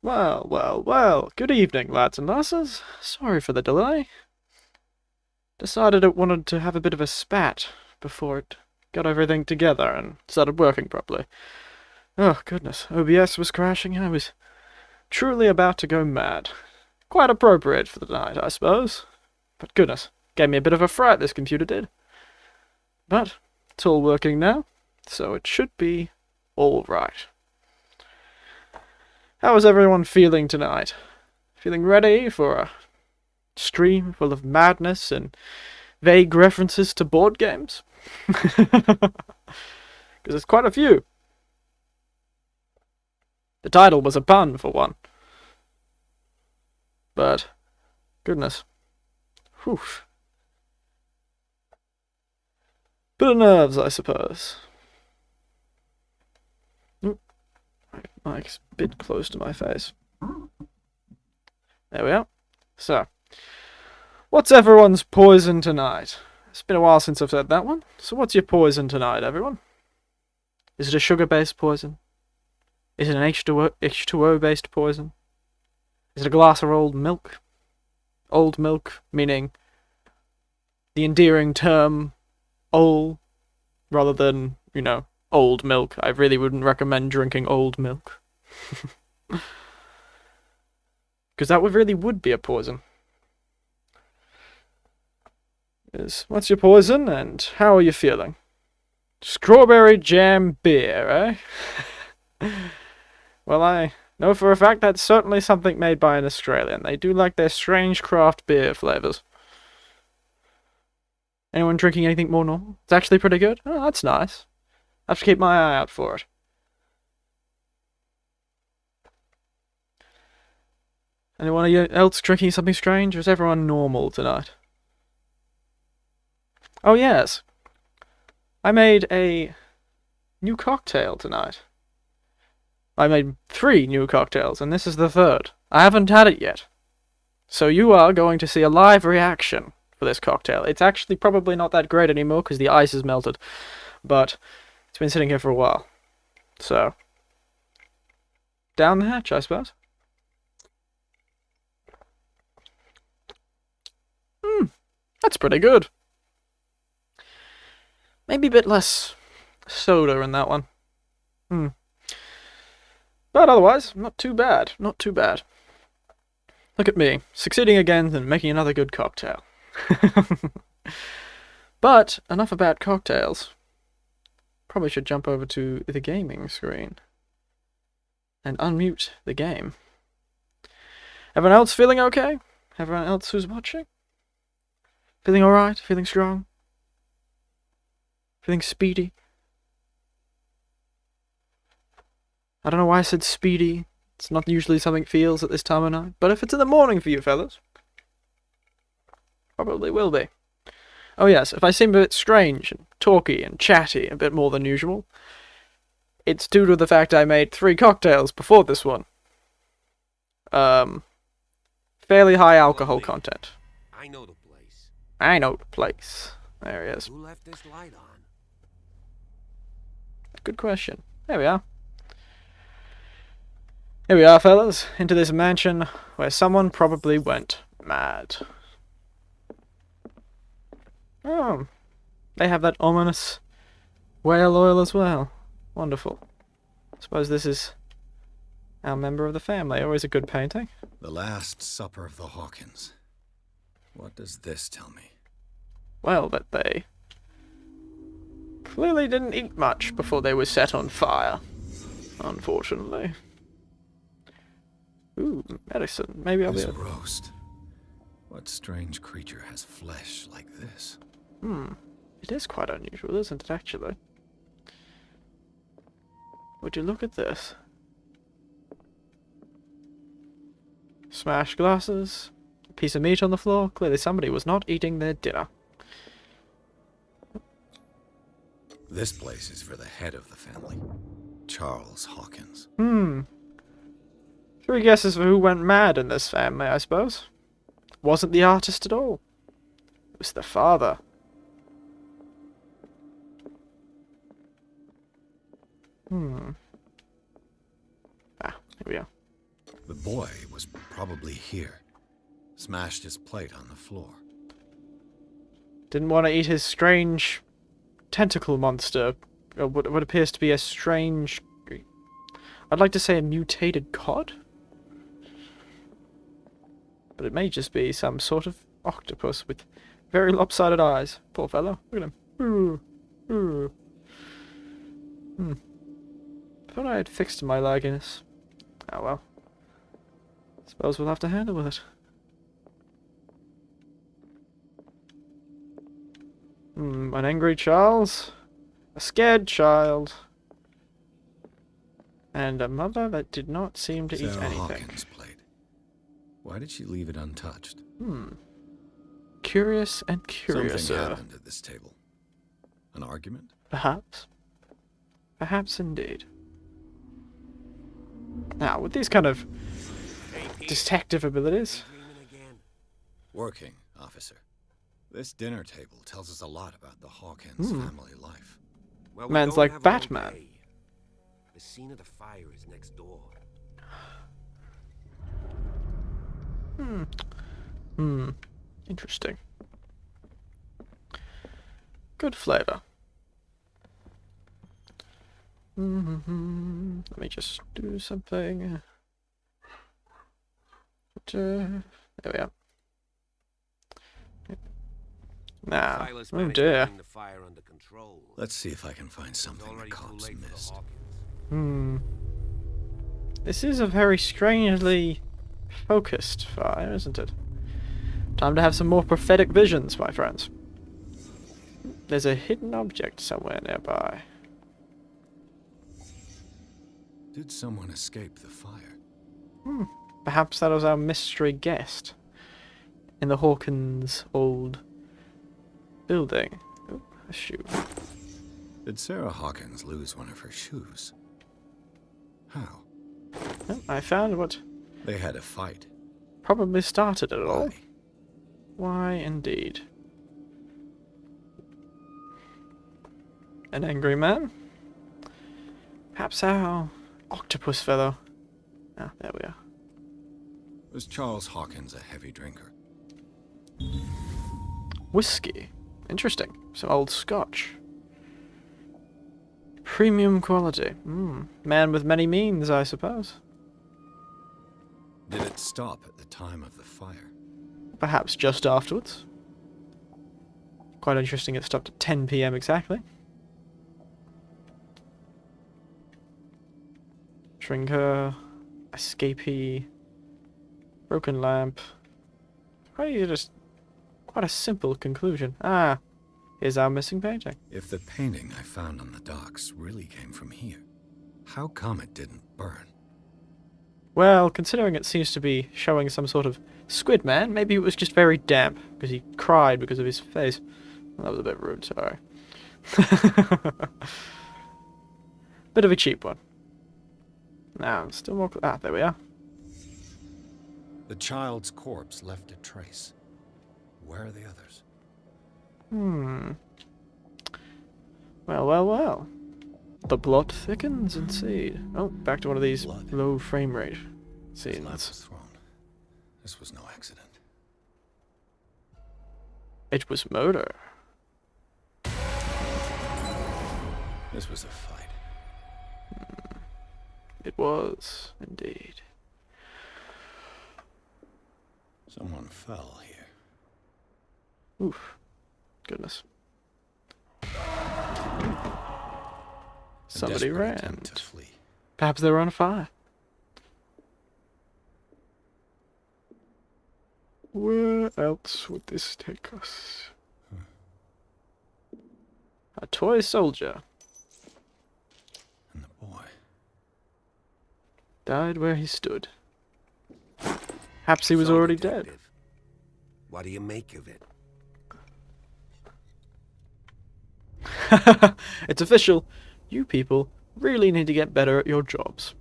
Well, well, well. Good evening, lads and lasses. Sorry for the delay. Decided it wanted to have a bit of a spat before it got everything together and started working properly. Oh, goodness. OBS was crashing and I was truly about to go mad. Quite appropriate for the night, I suppose. But goodness, gave me a bit of a fright, this computer did. But it's all working now, so it should be all right. How is everyone feeling tonight? Feeling ready for a stream full of madness and vague references to board games? Because there's quite a few. The title was a pun, for one. But, goodness. Whew. Bit of nerves, I suppose. Oop. My mic's a bit close to my face. There we are. So, what's everyone's poison tonight? It's been a while since I've said that one. So what's your poison tonight, everyone? Is it a sugar-based poison? Is it an H2O-based poison? Is it a glass of old milk? Old milk, meaning the endearing term "ol" rather than, old milk. I really wouldn't recommend drinking old milk. Because that really would be a poison. What's your poison and how are you feeling? Strawberry jam beer, eh? Well, I know for a fact that's certainly something made by an Australian. They do like their strange craft beer flavours. Anyone drinking anything more normal? It's actually pretty good. Oh, that's nice. I have to keep my eye out for it. Anyone else drinking something strange, or is everyone normal tonight? Oh yes, I made a new cocktail tonight. I made 3 new cocktails, and this is the 3rd. I haven't had it yet. So you are going to see a live reaction for this cocktail. It's actually probably not that great anymore because the ice is melted, but it's been sitting here for a while. So, down the hatch, I suppose. That's pretty good. Maybe a bit less soda in that one. But otherwise, not too bad. Not too bad. Look at me, succeeding again and making another good cocktail. But, enough about cocktails. Probably should jump over to the gaming screen. And unmute the game. Everyone else feeling okay? Everyone else who's watching? Feeling alright? Feeling strong? Feeling speedy? I don't know why I said speedy. It's not usually something feels at this time of night. But if it's in the morning for you fellas, probably will be. Oh yes, if I seem a bit strange and talky and chatty, a bit more than usual, it's due to the fact I made 3 cocktails before this one. Fairly high alcohol content. I know the place. I know the place. There he is. Who left this light on? Good question. There we are. Here we are, fellas, into this mansion where someone probably went mad. Oh, they have that ominous whale oil as well. Wonderful. Suppose this is our member of the family. Always a good painting. The Last Supper of the Hawkins. What does this tell me? Well, that they clearly didn't eat much before they were set on fire. Unfortunately. Ooh, medicine. Maybe I'll be This able... roast. What strange creature has flesh like this? It is quite unusual, isn't it, actually? Would you look at this? Smashed glasses, a piece of meat on the floor. Clearly somebody was not eating their dinner. This place is for the head of the family, Charles Hawkins. 3 guesses for who went mad in this family, I suppose. Wasn't the artist at all. It was the father. Ah, here we are. The boy was probably here. Smashed his plate on the floor. Didn't want to eat his strange tentacle monster. Or what appears to be a strange... I'd like to say a mutated cod? But it may just be some sort of octopus with very lopsided eyes. Poor fellow. Look at him. Ooh. Ooh. Thought I had fixed my lagginess. Oh well. Suppose we'll have to handle with it. An angry Charles, a scared child, and a mother that did not seem to eat Sarah anything. Hawkins' plate. Why did she leave it untouched? Curious and curiouser. Something happened at this table. An argument? Perhaps. Perhaps indeed. Now, with these kind of detective abilities... Working, officer. This dinner table tells us a lot about the Hawkins family life. Well, we Man's don't like have a Batman. bouquet. The scene of the fire is next door. Interesting. Good flavor. Let me just do something. There we are. Now, Silas oh managed to dear. bring the fire under control. Let's see if I can find It's something the already too cops late for the missed. Hawkins. This is a very strangely focused fire, isn't it? Time to have some more prophetic visions, my friends. There's a hidden object somewhere nearby. Did someone escape the fire? Perhaps that was our mystery guest in the Hawkins old building. Oh, a shoe. Did Sarah Hawkins lose one of her shoes? How? Oh, I found what They had a fight. probably started it all. Why? Why, indeed. An angry man? Perhaps our octopus fellow. Ah, there we are. Was Charles Hawkins a heavy drinker? Whiskey. Interesting. Some old scotch. Premium quality. Man with many means, I suppose. Did it stop at the time of the fire? Perhaps just afterwards. Quite interesting it stopped at 10 PM exactly. Drinker, escapee, broken lamp. Quite a simple conclusion. Ah, here's our missing painting. If the painting I found on the docks really came from here, how come it didn't burn? Well, considering it seems to be showing some sort of squid man, maybe it was just very damp because he cried because of his face. Well, that was a bit rude, sorry. Bit of a cheap one. Now, still more... Ah, there we are. The child's corpse left a trace. Where are the others? Well, well, well. The plot thickens indeed. Oh, back to one of these Blood. low frame rate His life scenes. was thrown. This was no accident. It was murder. This was a fight. It was, indeed. Someone fell here. Oof. Goodness. A Somebody desperate ran. attempt to flee. Perhaps they were on fire. Where else would this take us? A toy soldier And the boy. died where he stood. Perhaps he was So, already dead. detective, what do you make of it? It's official. You people really need to get better at your jobs.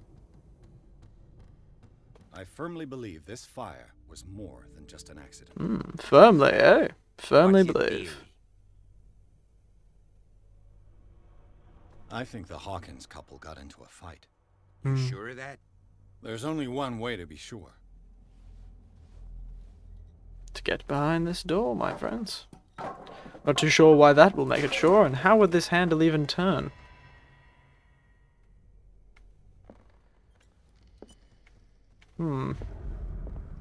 I firmly believe this fire was more than just an accident. Firmly, eh? Firmly What's your believe. theory? I think the Hawkins couple got into a fight. You sure of that? There's only one way to be sure. To get behind this door, my friends. Not too sure why that will make it sure, and how would this handle even turn?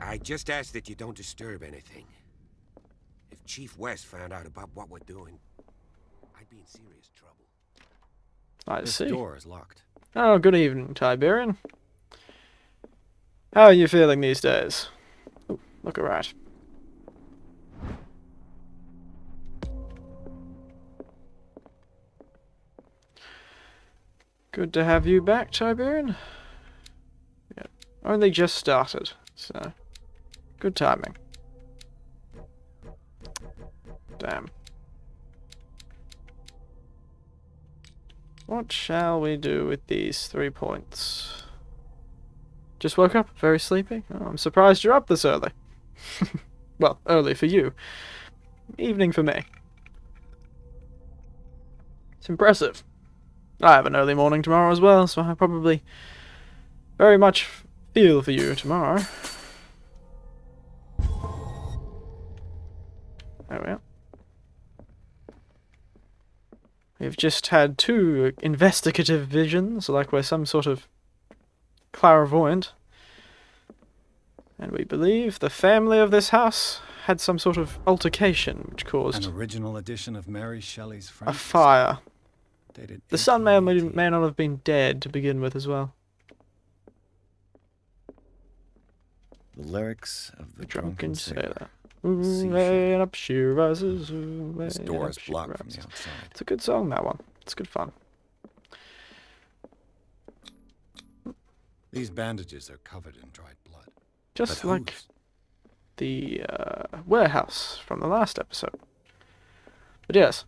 I just ask that you don't disturb anything. If Chief West found out about what we're doing, I'd be in serious trouble. I This see. door is locked. Oh, good evening, Tiberian. How are you feeling these days? Ooh, look alright. Good to have you back, Tiberian. Yeah, only just started, so good timing. Damn. What shall we do with these 3 points? Just woke up, very sleepy. Oh, I'm surprised you're up this early. Well, early for you. Evening for me. It's impressive. I have an early morning tomorrow as well, so I probably very much feel for you tomorrow. There we are. We've just had 2 investigative visions, like we're some sort of clairvoyant. And we believe the family of this house had some sort of altercation which caused An original edition of Mary Shelley's a Frankenstein. fire. Dated The son may or 1818. may not have been dead to begin with as well. The lyrics of the drunken sailor. Ooh, up she rises. Ooh, This way door up is she blocked from rises. the outside. It's a good song, that one. It's good fun. These bandages are covered in dried blood. Just But like whose? the warehouse from the last episode. But yes.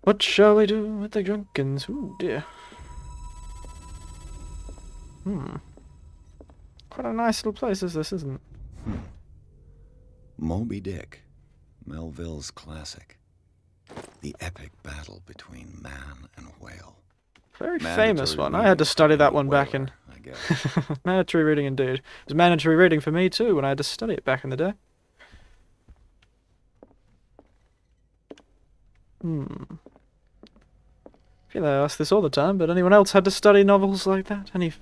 What shall we do with the drunkens? Ooh, dear. Quite a nice little place is this, isn't it? Moby Dick, Melville's classic. The epic battle between man and whale. Very famous Mandatory one. I had to reading study for that any one back in... whaler, I guess. Mandatory reading indeed. It was mandatory reading for me too when I had to study it back in the day. I feel I ask this all the time, but anyone else had to study novels like that? Any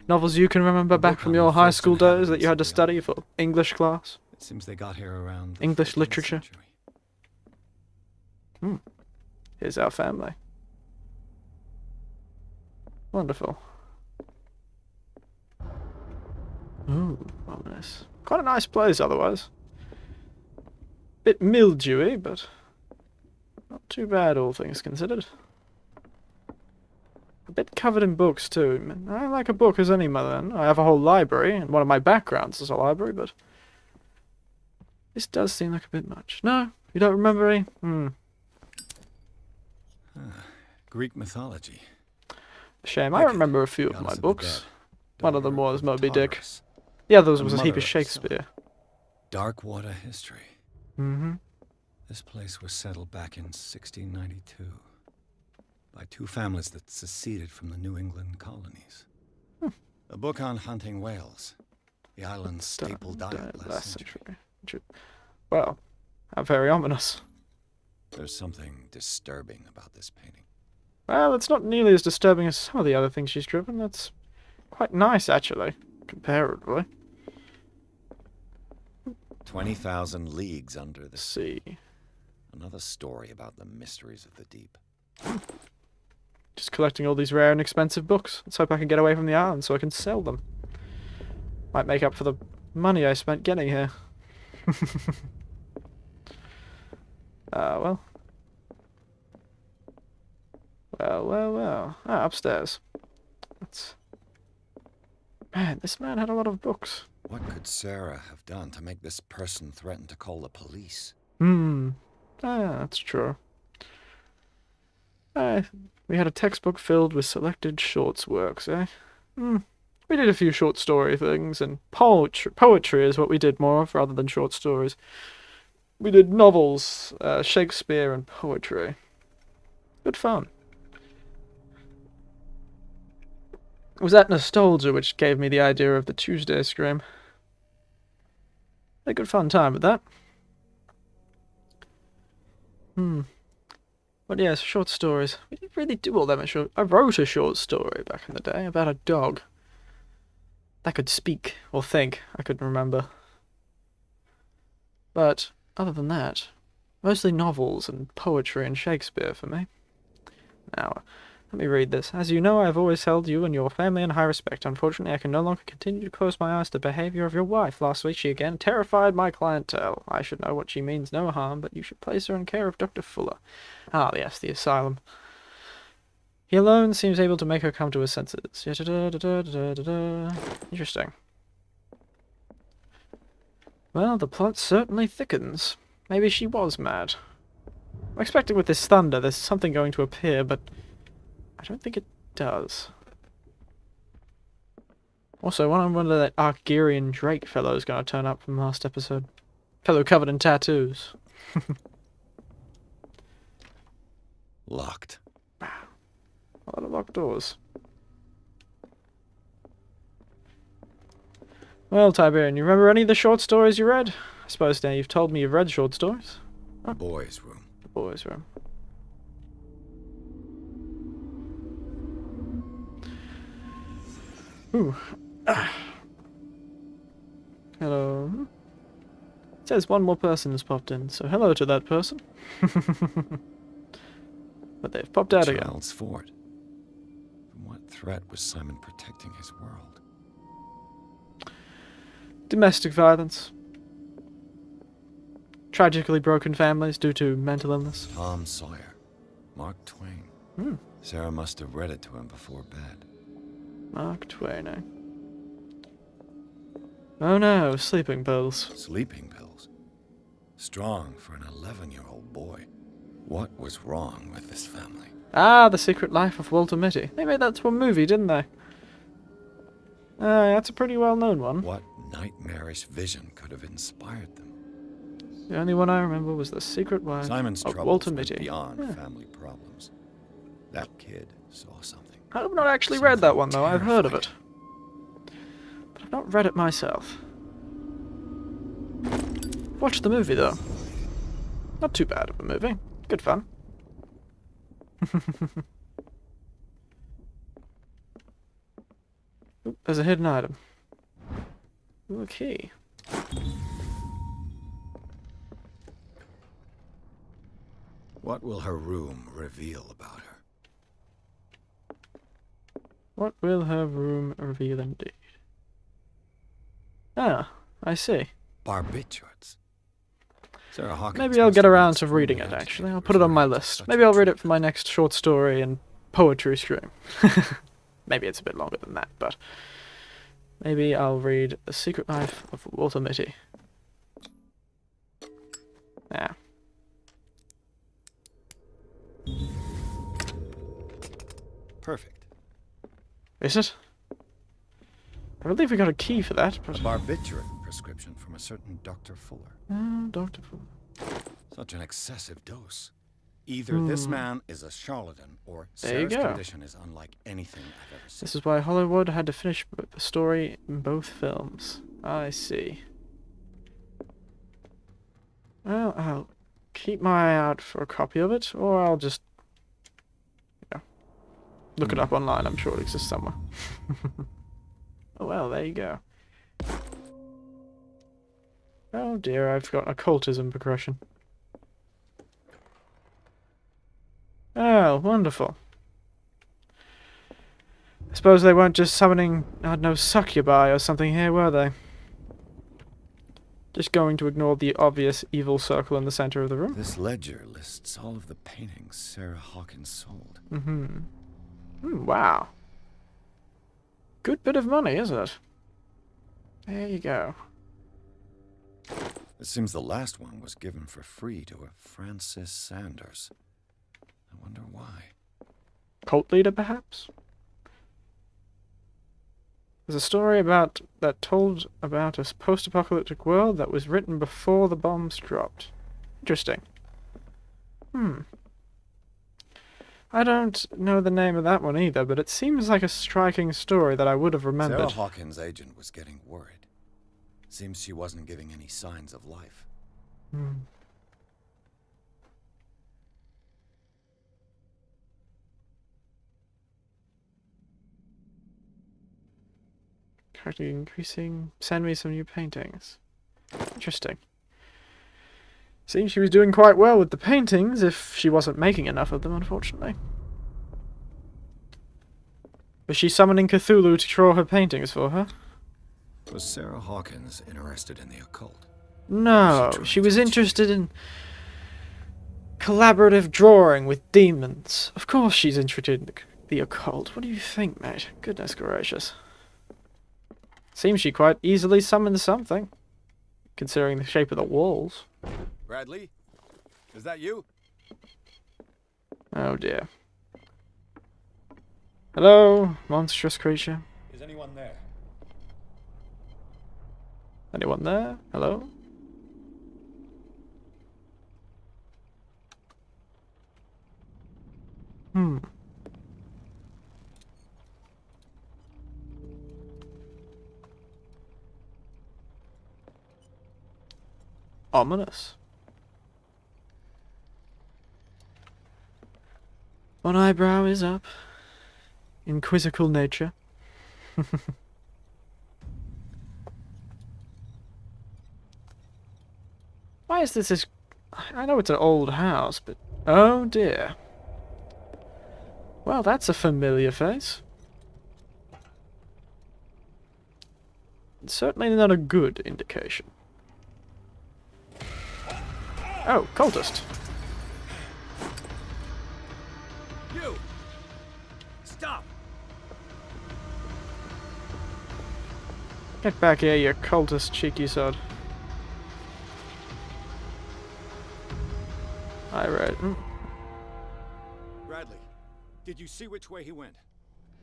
novels you can remember The back book from on your the high first school days that inhabitants you had of to the study island. for English class? It seems they got here around the English 14th literature. century. Here's our family. Wonderful. Ooh, ominous. Quite a nice place otherwise. Bit mildewy, but not too bad all things considered. A bit covered in books too. I like a book as any mother. I have a whole library, and one of my backgrounds is a library, but this does seem like a bit much. No? You don't remember any? Greek mythology. Shame. I Hecate, remember a few of goddess my the books. dead, One of them daughter was of Moby Dick. Tartarus, The other was the a heap mother of of Shakespeare. Dark water history. Mm-hmm. This place was settled back in 1692 by 2 families that seceded from the New England colonies. A book on hunting whales, the island's staple diet last century. Well, how very ominous. There's something disturbing about this painting. Well, it's not nearly as disturbing as some of the other things she's driven. That's quite nice, actually, comparatively. 20,000 leagues under the Let's sea. see. Another story about the mysteries of the deep. Just collecting all these rare and expensive books. Let's hope I can get away from the island so I can sell them. Might make up for the money I spent getting here. Well. Well. Ah, upstairs. That's... Man, this man had a lot of books. What could Sarah have done to make this person threaten to call the police? That's true. We had a textbook filled with selected shorts works, eh? We did a few short story things, and poetry is what we did more of, rather than short stories. We did novels, Shakespeare, and poetry. Good fun. It was that nostalgia which gave me the idea of the Tuesday Scream. Had a good fun time with that. But yes, short stories. We didn't really do all that much. I wrote a short story back in the day about a dog that could speak or think. I couldn't remember. But other than that, mostly novels and poetry and Shakespeare for me. Now, let me read this. As you know, I have always held you and your family in high respect. Unfortunately, I can no longer continue to close my eyes to the behavior of your wife. Last week, she again terrified my clientele. I should know what she means no harm, but you should place her in care of Dr. Fuller. Ah, yes, the asylum. He alone seems able to make her come to her senses. Interesting. Well, the plot certainly thickens. Maybe she was mad. I'm expecting with this thunder there's something going to appear, but I don't think it does. Also, I wonder that Arcturian Drake fellow is going to turn up from last episode. Fellow covered in tattoos. Locked. A lot of locked doors. Well, Tiberian, you remember any of the short stories you read? I suppose now you've told me you've read short stories. The boys' room. The boys' room. Ooh. Hello. It says one more person has popped in, so hello to that person. But they've popped out again. Child's Fort. From what threat was Simon protecting his world? Domestic violence. Tragically broken families due to mental illness. Tom Sawyer. Mark Twain. Sarah must have read it to him before bed. Mark Twain, eh? Oh no, sleeping pills. Sleeping pills. Strong for an 11-year-old boy. What was wrong with this family? Ah, The Secret Life of Walter Mitty. They made that to a movie, didn't they? That's a pretty well-known one. What nightmarish vision could have inspired them? The only one I remember was The Secret Life Simon's of troubles Walter went Mitty. beyond Yeah. family problems. That kid saw something. I've not actually read that one, though. I've heard of it. But I've not read it myself. Watched the movie, though. Not too bad of a movie. Good fun. Oop, there's a hidden item. Ooh, a key. What will her room reveal about her? What will her room reveal indeed? Ah, I see. Barbiturates. Sarah Hawkins Maybe I'll must get have around read to some reading it, really actually. I'll antique put it on my papers list. such Maybe I'll as read it for my next short story and poetry stream. Maybe it's a bit longer than that, but maybe I'll read The Secret Life of Walter Mitty. Yeah. Perfect. Is it? I believe we got a key for that, A but... barbiturate prescription from a certain Dr. Fuller. Dr. Fuller. Such an excessive dose. Either this man is a charlatan, or There you Sarah's go. condition is unlike anything I've ever seen. This is why Hollywood had to finish the story in both films. I see. Well, I'll keep my eye out for a copy of it, or I'll just, look it up online. I'm sure it exists somewhere. Oh well, there you go. Oh dear, I've got occultism progression. Oh, wonderful. I suppose they weren't just summoning, I don't know, succubi or something here, were they? Just going to ignore the obvious evil circle in the center of the room? This ledger lists all of the paintings Sarah Hawkins sold. Wow. Good bit of money, isn't it? There you go. It seems the last one was given for free to a Francis Sanders. I wonder why. Cult leader, perhaps? There's a story that told about a post-apocalyptic world that was written before the bombs dropped. Interesting. I don't know the name of that one either, but it seems like a striking story that I would have remembered. Sarah Hawkins' agent was getting worried. Seems she wasn't giving any signs of life. Hmm. Currently increasing. Send me some new paintings. Interesting. Seems she was doing quite well with the paintings, if she wasn't making enough of them, unfortunately. Was she summoning Cthulhu to draw her paintings for her? Was Sarah Hawkins interested in the occult? No, trying she to was achieve? interested in collaborative drawing with demons. Of course she's interested in the occult. What do you think, mate? Goodness gracious. Seems she quite easily summoned something, considering the shape of the walls. Bradley? Is that you? Oh dear. Hello, monstrous creature. Is anyone there? Anyone there? Hello? Hmm. Ominous. One eyebrow is up. In quizzical nature. Why is this? I know it's an old house, but oh dear. Well, that's a familiar face. Certainly not a good indication. Oh, cultist. You! Stop! Get back here, you cultist cheeky sod. I read. Bradley, did you see which way he went?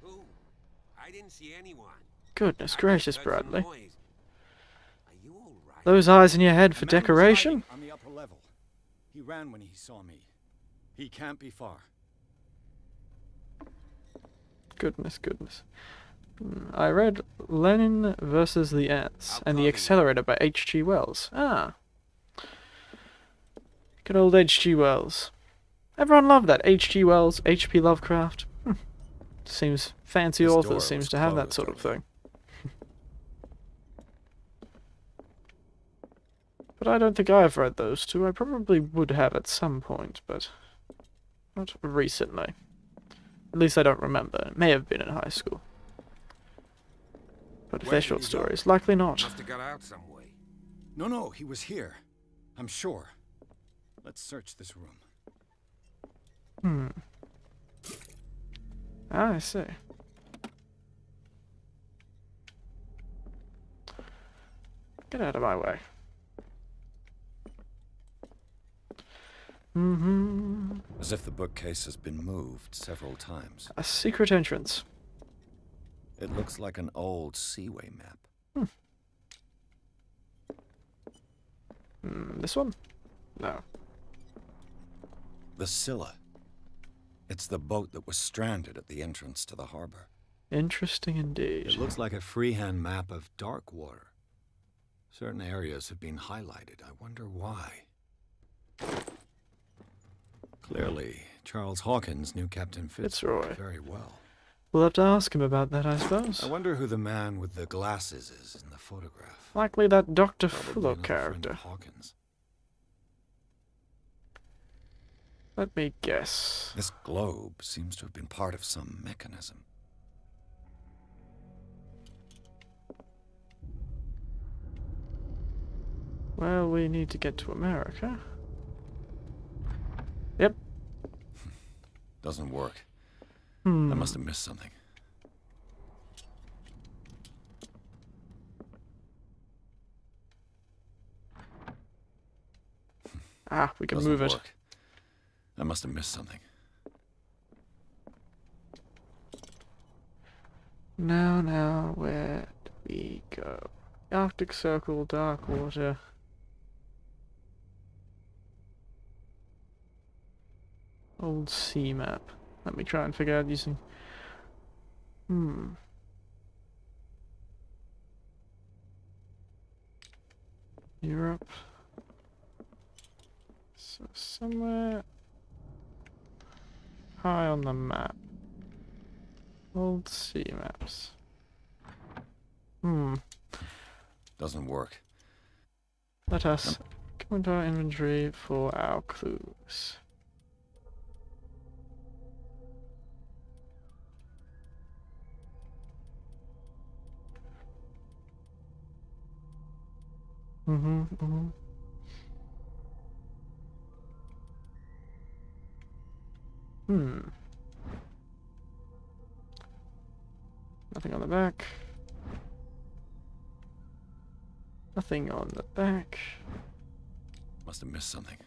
Who? I didn't see anyone. Goodness I gracious, just heard some Bradley. noise. Are you all right? Those eyes in your head for A man was decoration? hiding on the upper level. He ran when he saw me. He can't be far. Goodness. I read Lenin versus the Ants and the Accelerator by H.G. Wells. Ah. Good old H.G. Wells. Everyone loved that. H.G. Wells, H.P. Lovecraft. Seems fancy This door authors seems was to have that closed sort of earlier. thing. But I don't think I've read those two. I probably would have at some point, but not recently. At least I don't remember. It may have been in high school. But if Where they're did short he go? stories, likely not. Must have got out some way. No, he was here. I'm sure. Let's search this room. Ah, I see. Get out of my way. As if the bookcase has been moved several times. A secret entrance. It looks like an old seaway map. This one? No. The Scylla. It's the boat that was stranded at the entrance to the harbor. Interesting indeed. It looks like a freehand map of dark water. Certain areas have been highlighted. I wonder why. Clearly, Charles Hawkins knew Captain Fitzroy. very well. We'll have to ask him about that, I suppose. I wonder who the man with the glasses is in the photograph. Likely that Dr. Probably Fuller another friend of character. Hawkins. Let me guess. This globe seems to have been part of some mechanism. Well, we need to get to America. Yep. Doesn't work. I Hmm. must have missed something. Ah, we can Doesn't move it. work. I must have missed something. Now, where do we go? Arctic Circle, dark water. Old sea map. Let me try and figure out using... Europe. So somewhere high on the map. Old sea maps. Doesn't work. Let us go into our inventory for our clues. Nothing on the back. Nothing on the back. Must have missed something.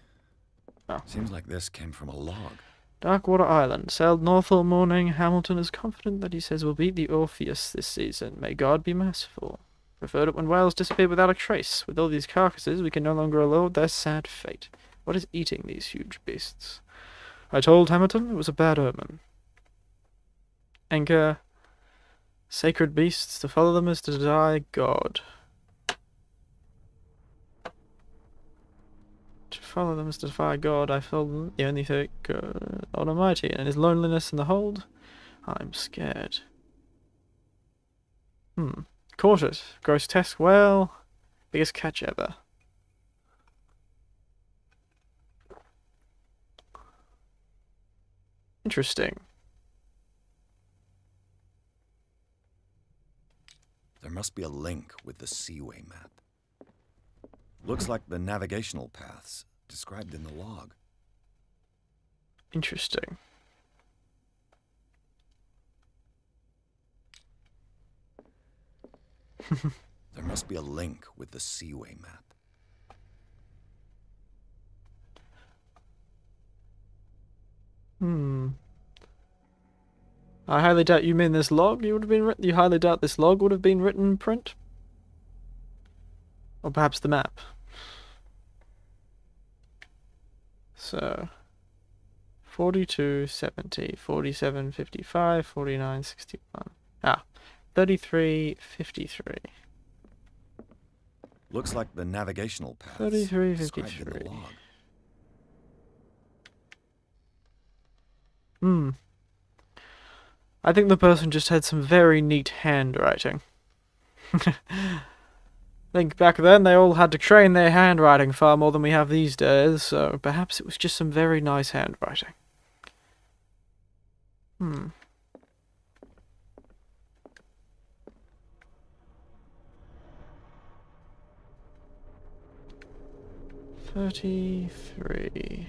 Oh. Seems like this came from a log. Darkwater Island. Sailed north all morning. Hamilton is confident that he says we'll beat the Orpheus this season. May God be merciful. Preferred it when whales disappear without a trace. With all these carcasses, we can no longer elude their sad fate. What is eating these huge beasts? I told Hamilton it was a bad omen. Anchor. Sacred beasts. To follow them is to defy God. To follow them is to defy God. I feel the only thing God Almighty, and in his loneliness in the hold, I'm scared. Caught it. Grotesque whale. Biggest catch ever. Interesting. There must be a link with the Seaway map. Looks like the navigational paths described in the log. Interesting. There must be a link with the Seaway map. I highly doubt you mean this log you would have been written. You highly doubt this log would have been written in print, or perhaps the map. So, 42, 70, 47, 55, 49, 61. 33, 53. Looks like the navigational paths 33, described in 53. the log. I think the person just had some very neat handwriting. I think back then they all had to train their handwriting far more than we have these days, so perhaps it was just some very nice handwriting. 33.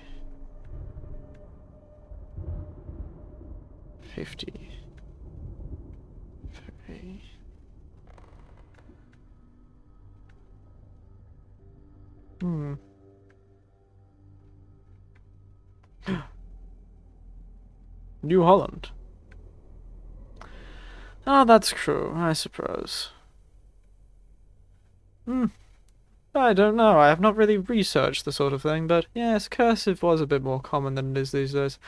53. New Holland. Ah, that's true, I suppose. I don't know, I have not really researched the sort of thing, but yes, cursive was a bit more common than it is these days.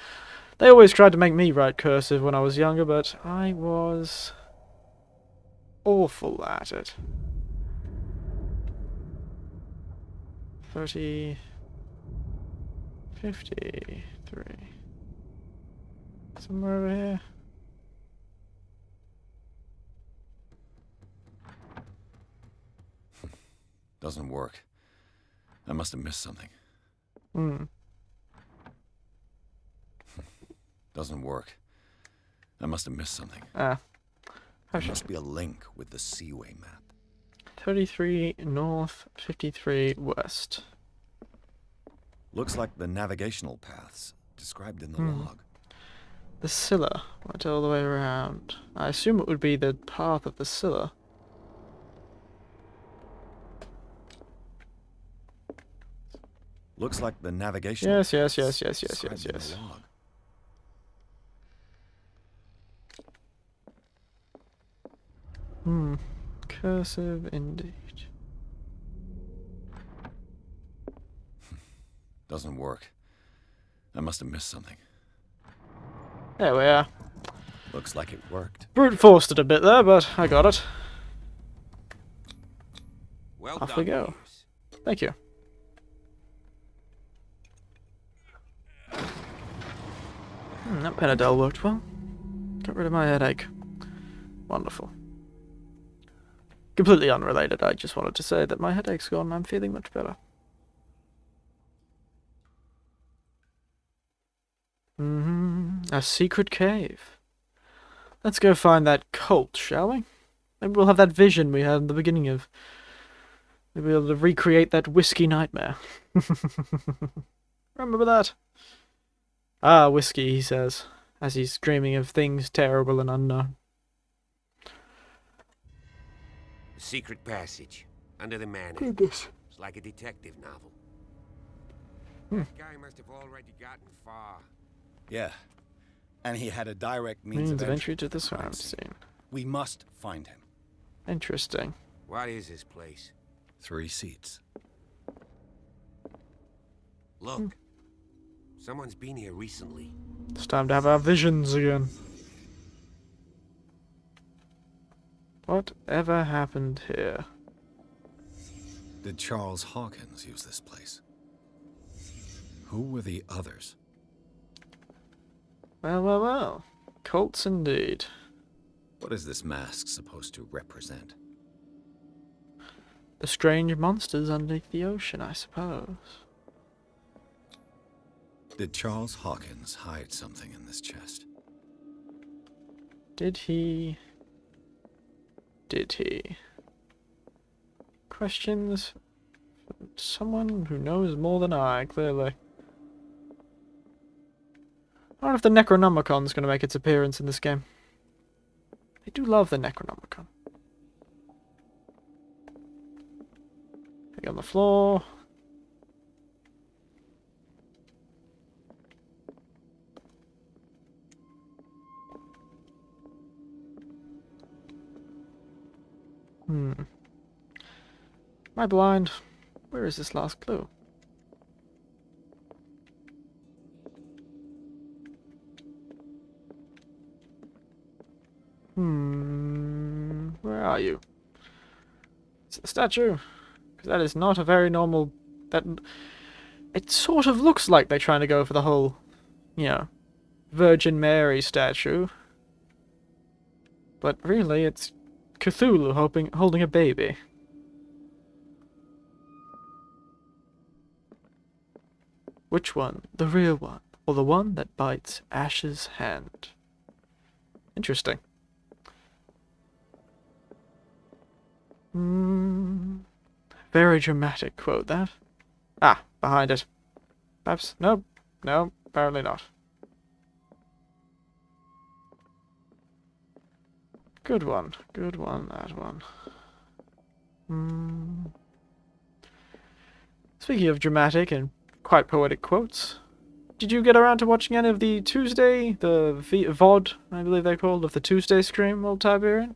They always tried to make me write cursive when I was younger, but I was awful at it. 30... 53... Somewhere over here. Doesn't work. I must have missed something. Doesn't work. I must have missed something. There must be a link with the Seaway map. 33 north, 53 west. Looks like the navigational paths described in the log. The Scylla went all the way around. I assume it would be the path of the Scylla. Looks like the navigation. Yes. Cursive indeed. Doesn't work. I must have missed something. There we are. Looks like it worked. Brute forced it a bit there, but I got it. Well Off done, we go. Pierce. Thank you. That Panadol worked well. Got rid of my headache. Wonderful. Completely unrelated, I just wanted to say that my headache's gone and I'm feeling much better. A secret cave. Let's go find that cult, shall we? Maybe we'll have that vision we had in the beginning of... Maybe we'll be able to recreate that whiskey nightmare. Remember that? Ah, whiskey, he says, as he's dreaming of things terrible and unknown. A secret passage under the manor. Goodness. It's like a detective novel. That guy must have already gotten far. Yeah. And he had a direct means of entry to the crime crime scene. scene. We must find him. Interesting. What is this place? 3 seats. Look. Someone's been here recently. It's time to have our visions again. Whatever happened here? Did Charles Hawkins use this place? Who were the others? Well, well, well. Cults indeed. What is this mask supposed to represent? The strange monsters underneath the ocean, I suppose. Did Charles Hawkins hide something in this chest? Did he? Did he? Questions from someone who knows more than I, clearly. I wonder if the Necronomicon's going to make its appearance in this game. I do love the Necronomicon. Pig on the floor. Am I blind? Where is this last clue? Where are you? It's a statue. Because that is not a very normal... It sort of looks like they're trying to go for the whole, you know, Virgin Mary statue. But really, it's Cthulhu holding a baby. Which one? The real one? Or the one that bites Ash's hand? Interesting. Very dramatic quote, that. Ah, behind it. Perhaps? Nope. No, apparently not. Good one, that one. Speaking of dramatic and quite poetic quotes, did you get around to watching any of the Tuesday, the VOD, I believe they're called, of the Tuesday stream, Old Tiberian?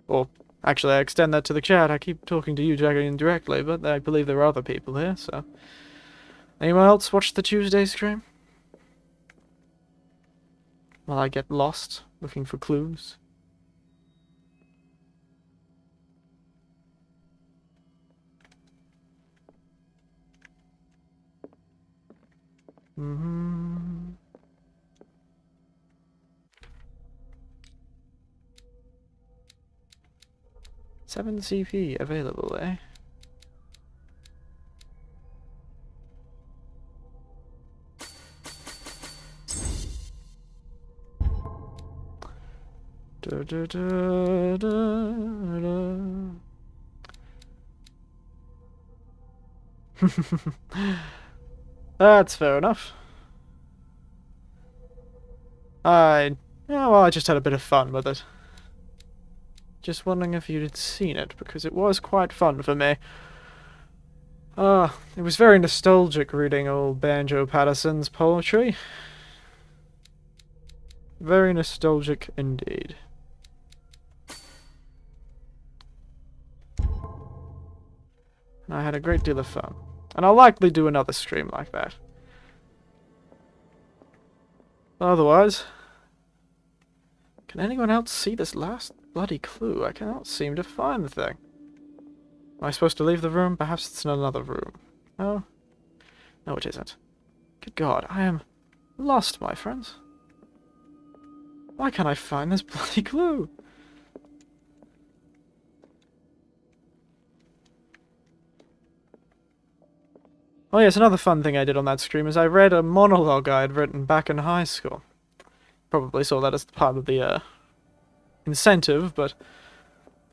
Or, actually, I extend that to the chat. I keep talking to you, Jackie, indirectly, but I believe there are other people here, so... Anyone else watch the Tuesday stream? While I get lost, looking for clues. Seven CP available, eh? Da, da, da, da, da. That's fair enough. Yeah, well, I just had a bit of fun with it. Just wondering if you'd seen it, because it was quite fun for me. It was very nostalgic reading old Banjo Patterson's poetry. Very nostalgic indeed. And I had a great deal of fun. And I'll likely do another stream like that. Otherwise, can anyone else see this last bloody clue? I cannot seem to find the thing. Am I supposed to leave the room? Perhaps it's in another room. No? No, it isn't. Good God, I am lost, my friends. Why can't I find this bloody clue? Oh yes, another fun thing I did on that stream is I read a monologue I had written back in high school. Probably saw that as part of the incentive, but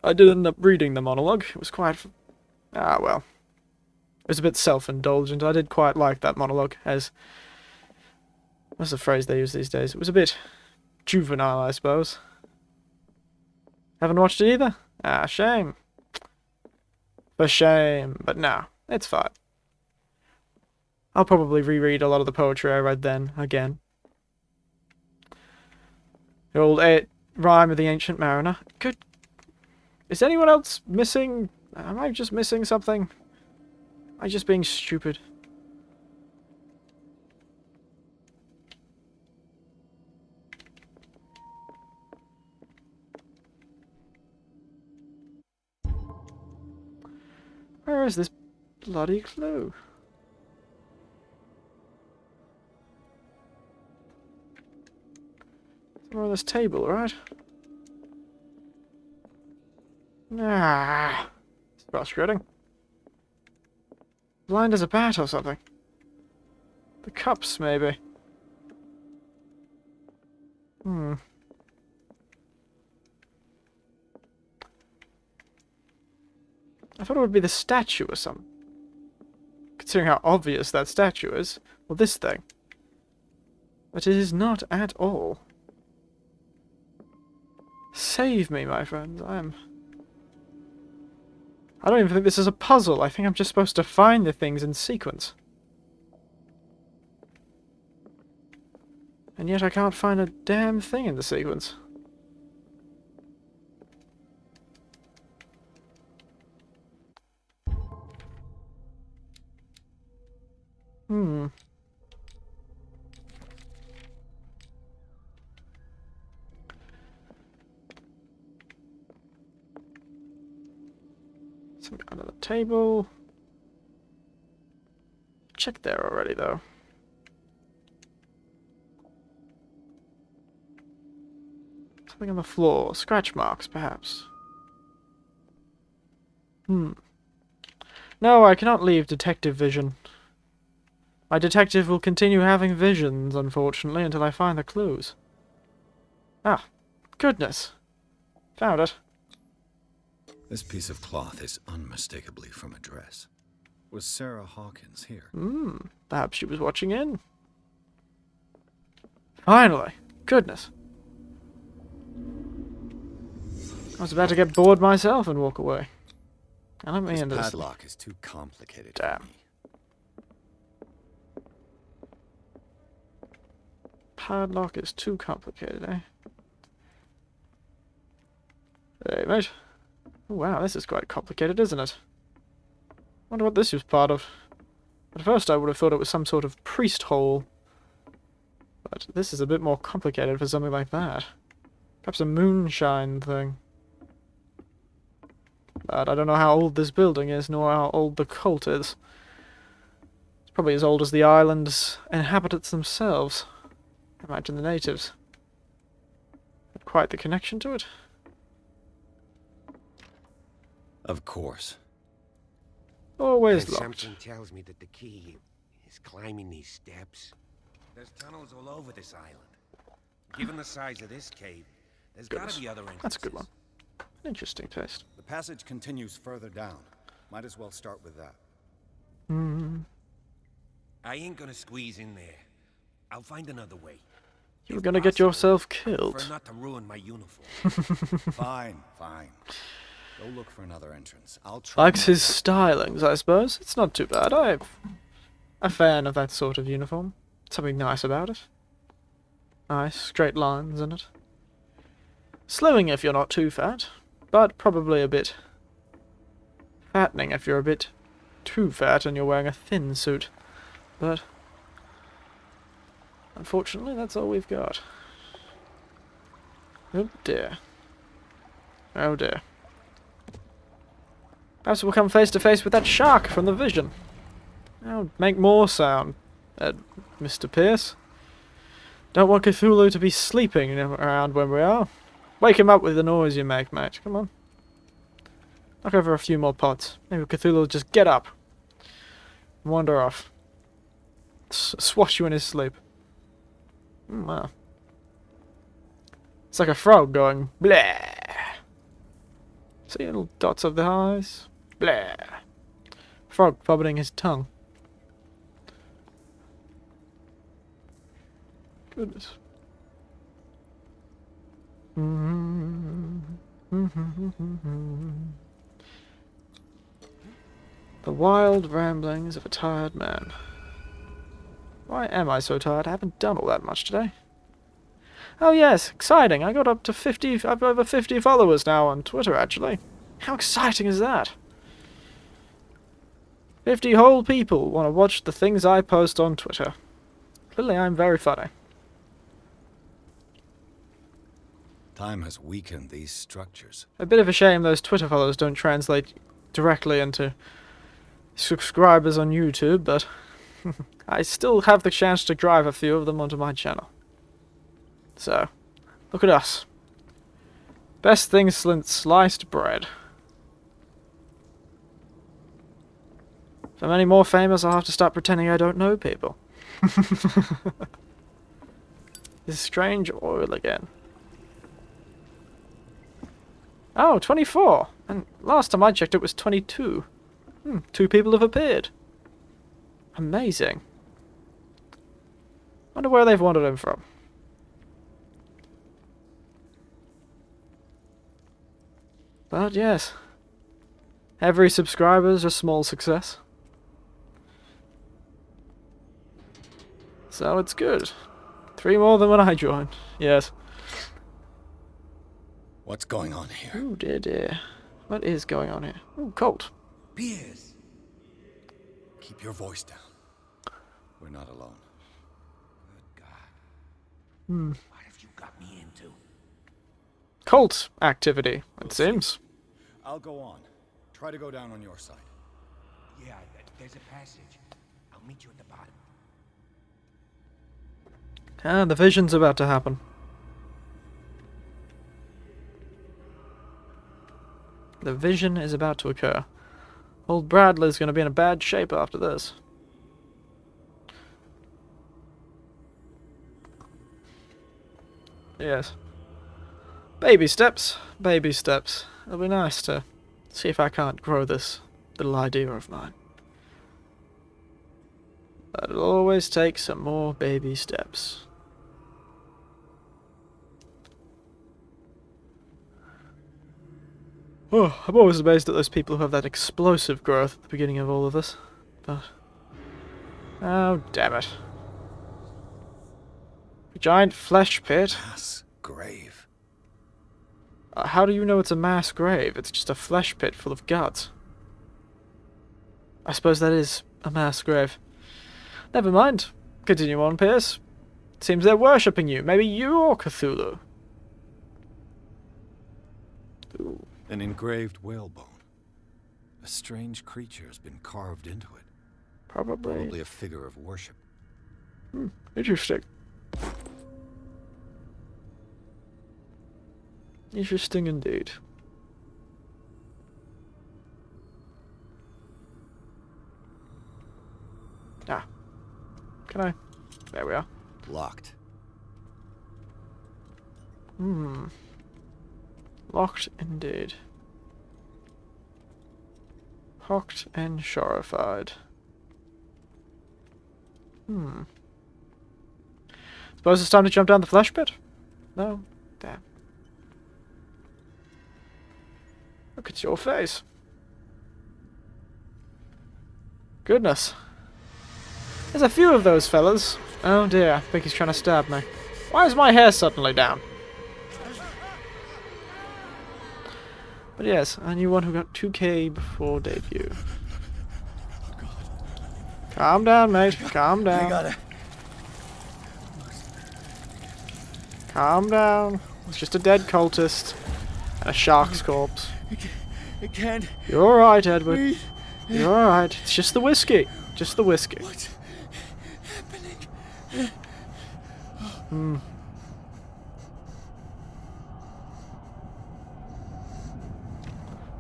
I did end up reading the monologue. It was quite... well. It was a bit self-indulgent. I did quite like that monologue, as... What's the phrase they use these days? It was a bit juvenile, I suppose. Haven't watched it either? Ah, shame. For shame. But no, it's fine. I'll probably reread a lot of the poetry I read then, again. The old rhyme of the Ancient Mariner. Good. Is anyone else missing? Am I just missing something? Am I just being stupid? Where is this bloody clue? Somewhere on this table, right? Ah, it's frustrating. Blind as a bat or something. The cups, maybe. I thought it would be the statue or something. Considering how obvious that statue is. Well, this thing. But it is not at all. Save me, my friends. I don't even think this is a puzzle. I think I'm just supposed to find the things in sequence. And yet I can't find a damn thing in the sequence. Something under the table. Checked there already, though. Something on the floor. Scratch marks, perhaps. No, I cannot leave detective vision. My detective will continue having visions, unfortunately, until I find the clues. Ah, goodness. Found it. This piece of cloth is unmistakably from a dress. Was Sarah Hawkins here? Perhaps she was watching in. Finally. Goodness. I was about to get bored myself and walk away. And let me This into this. padlock is too complicated Damn. for me. Padlock is too complicated, eh? Hey, mate. Oh, wow, this is quite complicated, isn't it? Wonder what this was part of. At first I would have thought it was some sort of priest hole. But this is a bit more complicated for something like that. Perhaps a moonshine thing. But I don't know how old this building is, nor how old the cult is. It's probably as old as the island's inhabitants themselves. Imagine the natives. Had quite the connection to it. Of course. Always And locked. something tells me that the key is climbing these steps. There's tunnels all over this island. Given the size of this cave, there's Goodness. gotta be other entrances. That's a good one. Interesting taste. The passage continues further down. Might as well start with that. I ain't gonna squeeze in there. I'll find another way. You were If gonna get possible, yourself For killed. not to ruin my uniform. Fine, fine. Go look for another entrance. I'll try. Likes his stylings, I suppose. It's not too bad. I'm a fan of that sort of uniform. Something nice about it. Nice, straight lines in it. Slimming if you're not too fat, but probably a bit fattening if you're a bit too fat and you're wearing a thin suit. But unfortunately, that's all we've got. Oh dear. Oh dear. Perhaps we'll come face to face with that shark from the vision. Oh, make more sound, Mr. Pierce. Don't want Cthulhu to be sleeping around when we are. Wake him up with the noise you make, mate. Come on. Knock over a few more pots. Maybe Cthulhu will just get up. Wander off. Swash you in his sleep. Wow. It's like a frog going, bleh. See little dots of the eyes? Bleh. Frog vomiting his tongue. Goodness. The wild ramblings of a tired man. Why am I so tired? I haven't done all that much today. Oh yes, exciting. I got up to 50, I've over 50 followers now on Twitter actually. How exciting is that? 50 whole people want to watch the things I post on Twitter. Clearly I'm very funny. Time has weakened these structures. A bit of a shame those Twitter follows don't translate directly into subscribers on YouTube, but I still have the chance to drive a few of them onto my channel. So, look at us. Best thing since sliced bread. If I'm any more famous, I'll have to start pretending I don't know people. This strange oil again. Oh, 24! And last time I checked it was 22. 2 people have appeared. Amazing. Wonder where they've wandered him from. But yes, every subscriber's a small success. So it's good. 3 more than when I joined. Yes. What's going on here? Ooh, dear, dear. What is going on here? Ooh, Colt. Pierce! Keep your voice down. We're not alone. Good God. What have you got me into? Cult activity, it seems. I'll go on. Try to go down on your side. Yeah, there's a passage. I'll meet you at the bottom. Ah, the vision's about to happen. The vision is about to occur. Old Bradley's going to be in a bad shape after this. Yes. Baby steps. Baby steps. It'll be nice to see if I can't grow this little idea of mine. But it'll always take some more baby steps. Oh, I'm always amazed at those people who have that explosive growth at the beginning of all of this. But... oh, damn it. A giant flesh pit? Mass grave. How do you know it's a mass grave? It's just a flesh pit full of guts. I suppose that is a mass grave. Never mind. Continue on, Pierce. Seems they're worshipping you. Maybe you or Cthulhu. Ooh. An engraved whalebone. A strange creature has been carved into it. Probably a figure of worship. Interesting. Interesting indeed. Ah. Can I? There we are. Locked. Locked indeed. Hocked and shorified. Suppose it's time to jump down the flesh pit? No? Damn. Look at your face. Goodness. There's a few of those fellas. Oh dear, I think he's trying to stab me. Why is my hair suddenly down? But yes, I knew one who got 2K before debut. Calm down, mate. Calm down. I gotta Calm down. It's just a dead cultist. And a shark's corpse. I can't. You're alright, Edward. breathe. You're alright. It's just the whiskey. Just the whiskey. What's happening?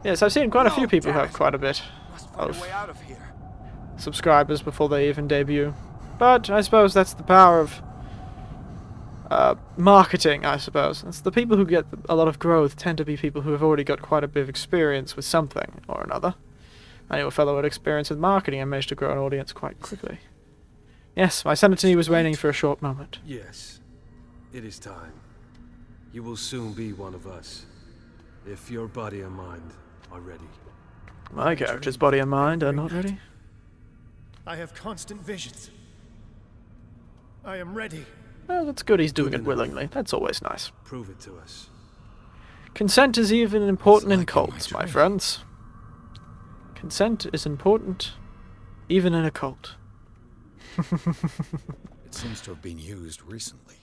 Yes, I've seen quite a few people who have quite a bit Must find of a way out of here. subscribers before they even debut. But I suppose that's the power of marketing, I suppose. It's the people who get a lot of growth tend to be people who have already got quite a bit of experience with something or another. I knew a fellow with experience with marketing and managed to grow an audience quite quickly. Yes, my sanity was waning for a short moment. Yes, it is time. You will soon be one of us, if your body and mind are ready. My character's body and mind are not ready. I have constant visions. I am ready. Well, that's good he's doing it willingly. That's always nice. Prove it to us. Consent is even important in like in cults, my my dream. friends. Consent is important even in a cult. It seems to have been used recently.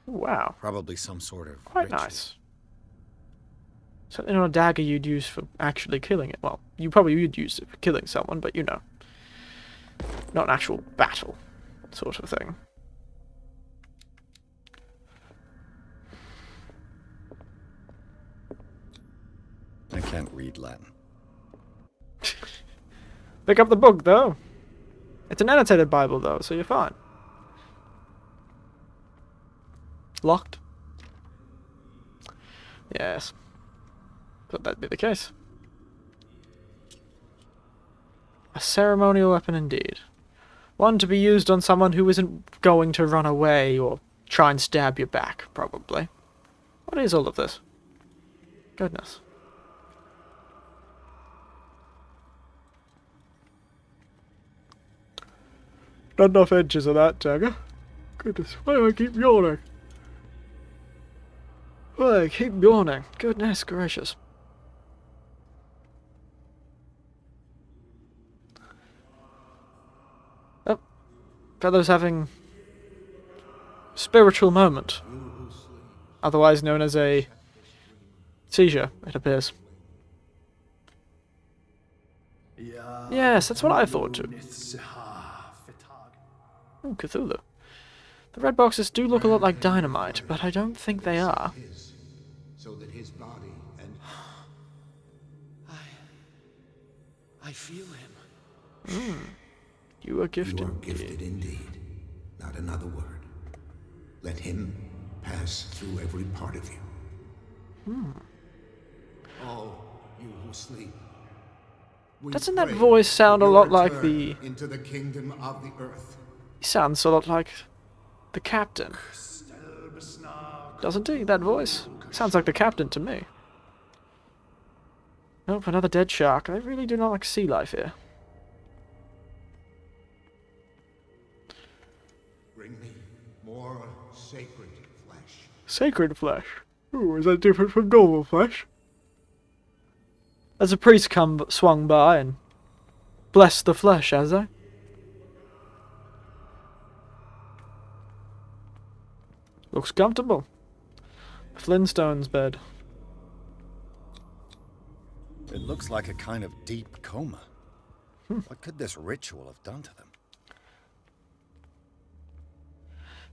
Wow, Probably some sort of quite ritual. nice. Something on a dagger you'd use for actually killing it. Well, you probably would use it for killing someone, but you know. Not an actual battle sort of thing. I can't read Latin. Pick up the book, though. It's an annotated Bible, though, so you're fine. Locked? Yes. Thought that'd be the case. A ceremonial weapon indeed. One to be used on someone who isn't going to run away or try and stab you back, probably. What is all of this? Goodness. Not enough edges of that dagger. Goodness, why do I keep yawning? Why I keep yawning? Goodness gracious. Oh, fellow's having spiritual moment. Otherwise known as a seizure, it appears. Yes, that's what I thought too. Oh, Cthulhu. The red boxes do look a lot like dynamite, but I don't think they are. So that his body and I feel him. You are gifted. you are gifted indeed. Not another word. Let him pass through every part of you. All you who sleep. we Doesn't that pray voice sound a your lot like return the... into the kingdom of the earth. He sounds a lot like the captain. Doesn't he, that voice? Sounds like the captain to me. Nope, another dead shark. I really do not like sea life here. Bring me more sacred flesh. Sacred flesh. Ooh, is that different from normal flesh? As a priest swung by and blessed the flesh, has I? Looks comfortable. Flintstone's bed. It looks like a kind of deep coma. What could this ritual have done to them?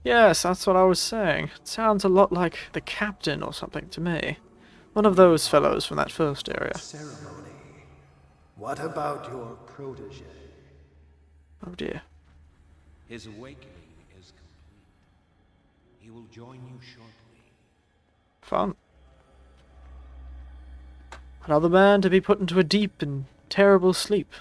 Yes, that's what I was saying. It sounds a lot like the captain or something to me. One of those fellows from that first area. Ceremony. What about your protege? Oh dear. His awakening is complete. He will join you shortly. Fun. Another man to be put into a deep and terrible sleep.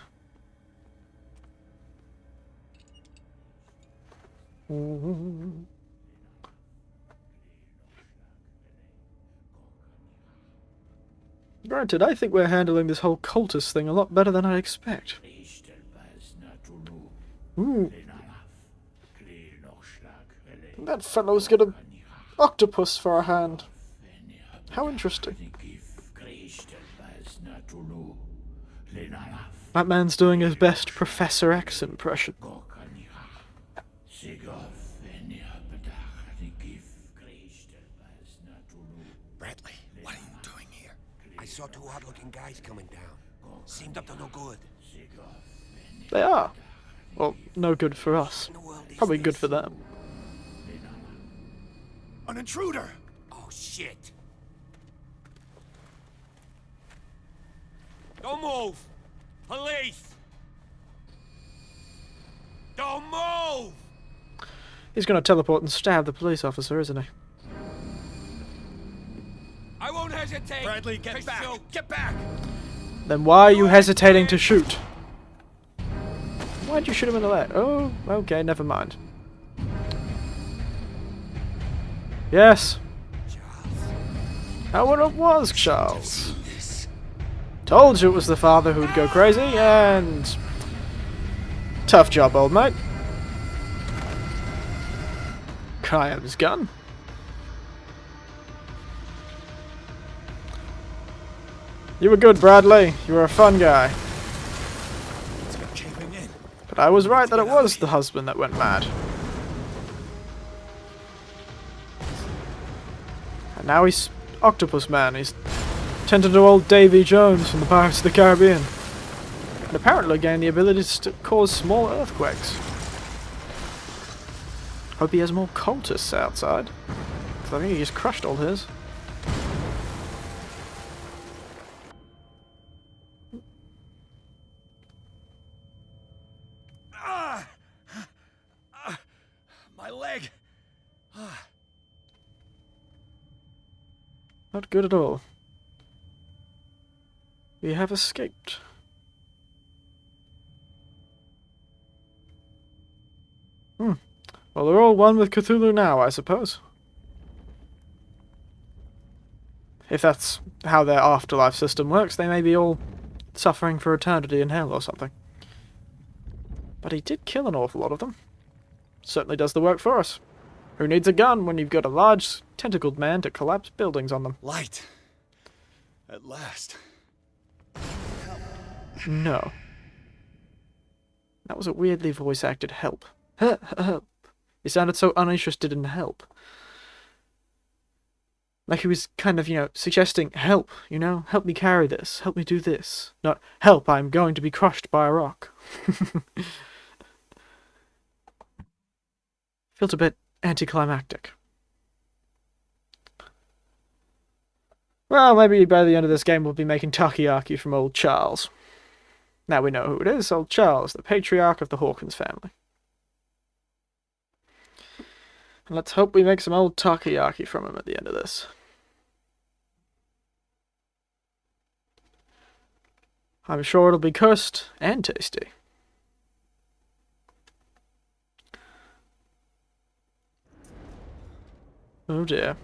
Granted, I think we're handling this whole cultist thing a lot better than I'd expect. Ooh. That fellow's got an octopus for a hand. How interesting. That man's doing his best Professor X impression. saw two odd-looking guys coming down. Seemed up to no good. They are. Well, no good for us. What in the world is Probably good this? for them. An intruder! Oh, shit. Don't move! Police! Don't move! He's gonna teleport and stab the police officer, isn't he? I won't hesitate! Bradley, get to back! shoot. Get back! Then why are you hesitating to shoot? Why'd you shoot him in the leg? Oh, okay, never mind. Yes. How it was, Charles. Told you it was the father who'd go crazy, and... Tough job, old mate. Kyan's gun. You were good, Bradley. You were a fun guy. But I was right that it was the husband that went mad. And now he's Octopus Man. He's turned into old Davy Jones from the Pirates of the Caribbean. And apparently gained the ability to cause small earthquakes. Hope he has more cultists outside. Because I think he just crushed all his. My leg! Not good at all. We have escaped. Well, they're all one with Cthulhu now, I suppose. If that's how their afterlife system works, they may be all suffering for eternity in hell or something. But he did kill an awful lot of them. Certainly does the work for us. Who needs a gun when you've got a large, tentacled man to collapse buildings on them? Light! At last. No. That was a weirdly voice-acted help. Help. He sounded so uninterested in help. Like he was kind of, suggesting, help, help me carry this, help me do this. Not, help, I'm going to be crushed by a rock. Felt a bit anticlimactic. Well, maybe by the end of this game we'll be making takoyaki from old Charles. Now we know who it is, old Charles, the patriarch of the Hawkins family. And let's hope we make some old takoyaki from him at the end of this. I'm sure it'll be cursed and tasty. Oh dear.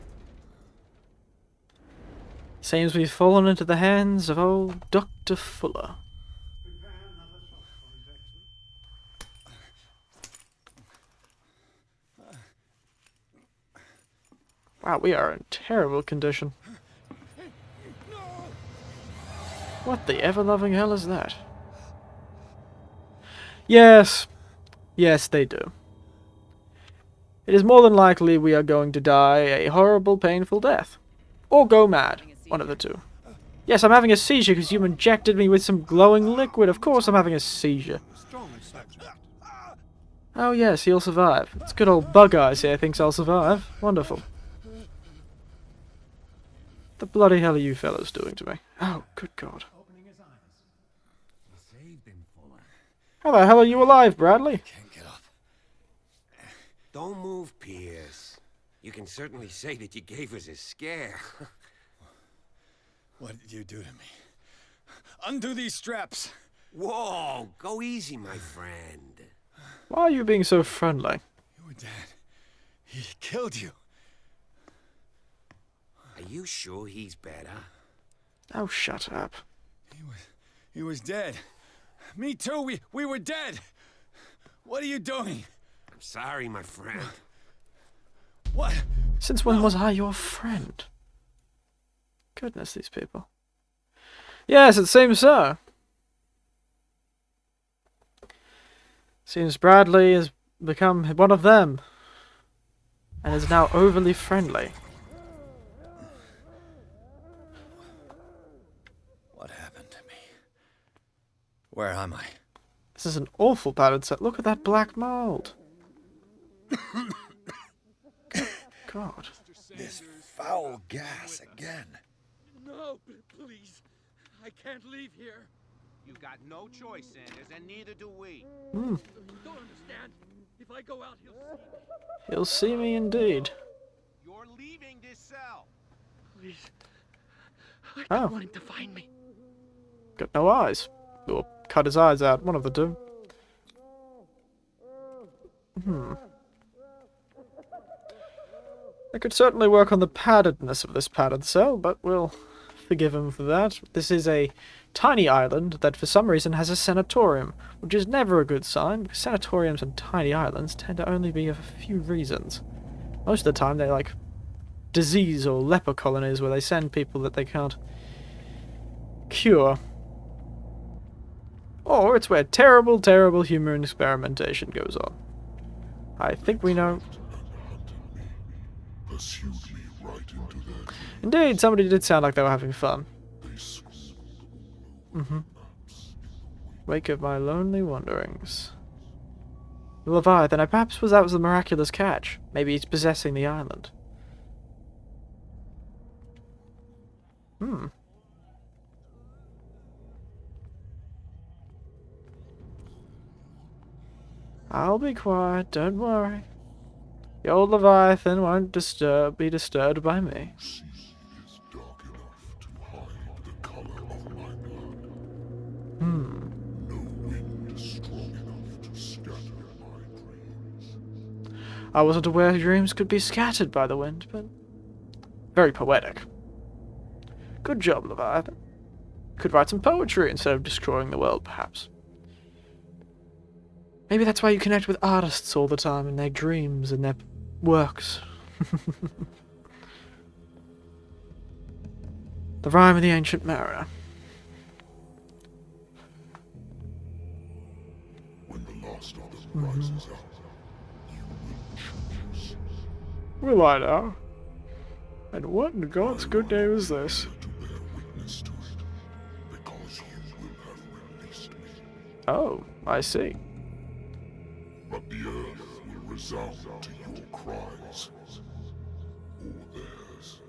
Seems we've fallen into the hands of old Dr. Fuller. Wow, we are in terrible condition. What the ever-loving hell is that? Yes. Yes, they do. It is more than likely we are going to die a horrible, painful death. Or go mad. One of the two. Yes, I'm having a seizure because you injected me with some glowing liquid. Of course I'm having a seizure. Oh yes, he'll survive. It's good old Bug Eyes here thinks I'll survive. Wonderful. The bloody hell are you fellas doing to me? Oh, good God. How the hell are you alive, Bradley? Can't get up. Don't move, Pierce. You can certainly say that you gave us a scare. What did you do to me? Undo these straps! Whoa, go easy, my friend. Why are you being so friendly? You were dead. He killed you. Are you sure he's better? Oh, shut up. He was dead. Me too, we were dead. What are you doing? I'm sorry, my friend. What? Since when was I your friend? Goodness, these people. Yes, it seems so. Seems Bradley has become one of them. And is now overly friendly. Where am I? This is an awful pattern set. Look at that black mold. God. This foul gas again. No, please. I can't leave here. You got no choice, Sanders, and neither do we. You don't understand. If I go out, he'll see me. He'll see me indeed. You're leaving this cell. Please. I Oh. don't want him to find me. Got no eyes. Or cut his eyes out, one of the two. I could certainly work on the paddedness of this padded cell, but we'll forgive him for that. This is a tiny island that for some reason has a sanatorium, which is never a good sign, because sanatoriums and tiny islands tend to only be of a few reasons. Most of the time they're like disease or leper colonies where they send people that they can't cure. Or it's where terrible, terrible human experimentation goes on. I think we know. Pursued me right into their Indeed, somebody did sound like they were having fun. Wake of my lonely wanderings. The Leviathan, I perhaps was that was the miraculous catch. Maybe he's possessing the island. I'll be quiet, don't worry. The old Leviathan won't be disturbed by me. sea is dark enough to hide the color of my blood. No wind strong enough to scatter my dreams. I wasn't aware dreams could be scattered by the wind, but very poetic. Good job, Leviathan. Could write some poetry instead of destroying the world, perhaps. Maybe that's why you connect with artists all the time in their dreams and their works. The Rime of the Ancient Mariner. When the last of them rises up, you will choose Will I now? And what in God's good name is this? to bear witness to it, because you will have released me. Oh, I see. But the earth will resound to your cries, or theirs.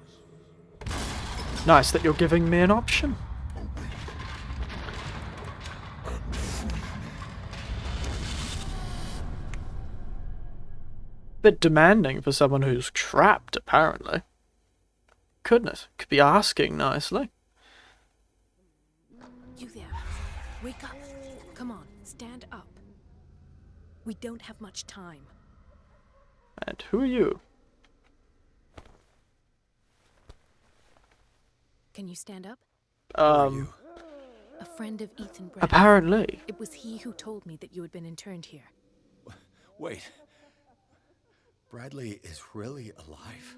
Nice that you're giving me an option. Bit demanding for someone who's trapped, apparently. Goodness, could be asking nicely. You there. Wake up. Come on, stand up. We don't have much time. And who are you? Can you stand up? You. A friend of Ethan Bradley. Apparently. It was he who told me that you had been interned here. Wait. Bradley is really alive?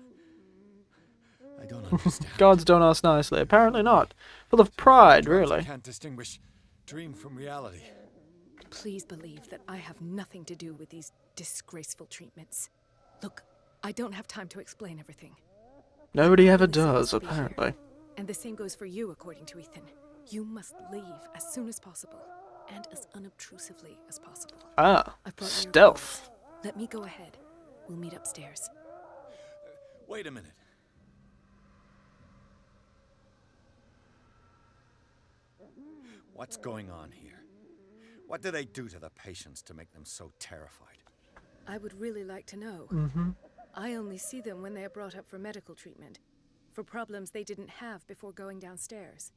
I don't understand. Gods don't ask nicely. Apparently not. Full of pride, Drugs really. can't distinguish dream from reality. Please believe that I have nothing to do with these disgraceful treatments. Look, I don't have time to explain everything. Nobody ever I'm really does, supposed to be here. apparently. And the same goes for you, according to Ethan. You must leave as soon as possible, and as unobtrusively as possible. Ah, I've brought you your stealth. clothes. Let me go ahead. We'll meet upstairs. Wait a minute. What's going on here? What do they do to the patients to make them so terrified? I would really like to know. I only see them when they are brought up for medical treatment, for problems they didn't have before going downstairs.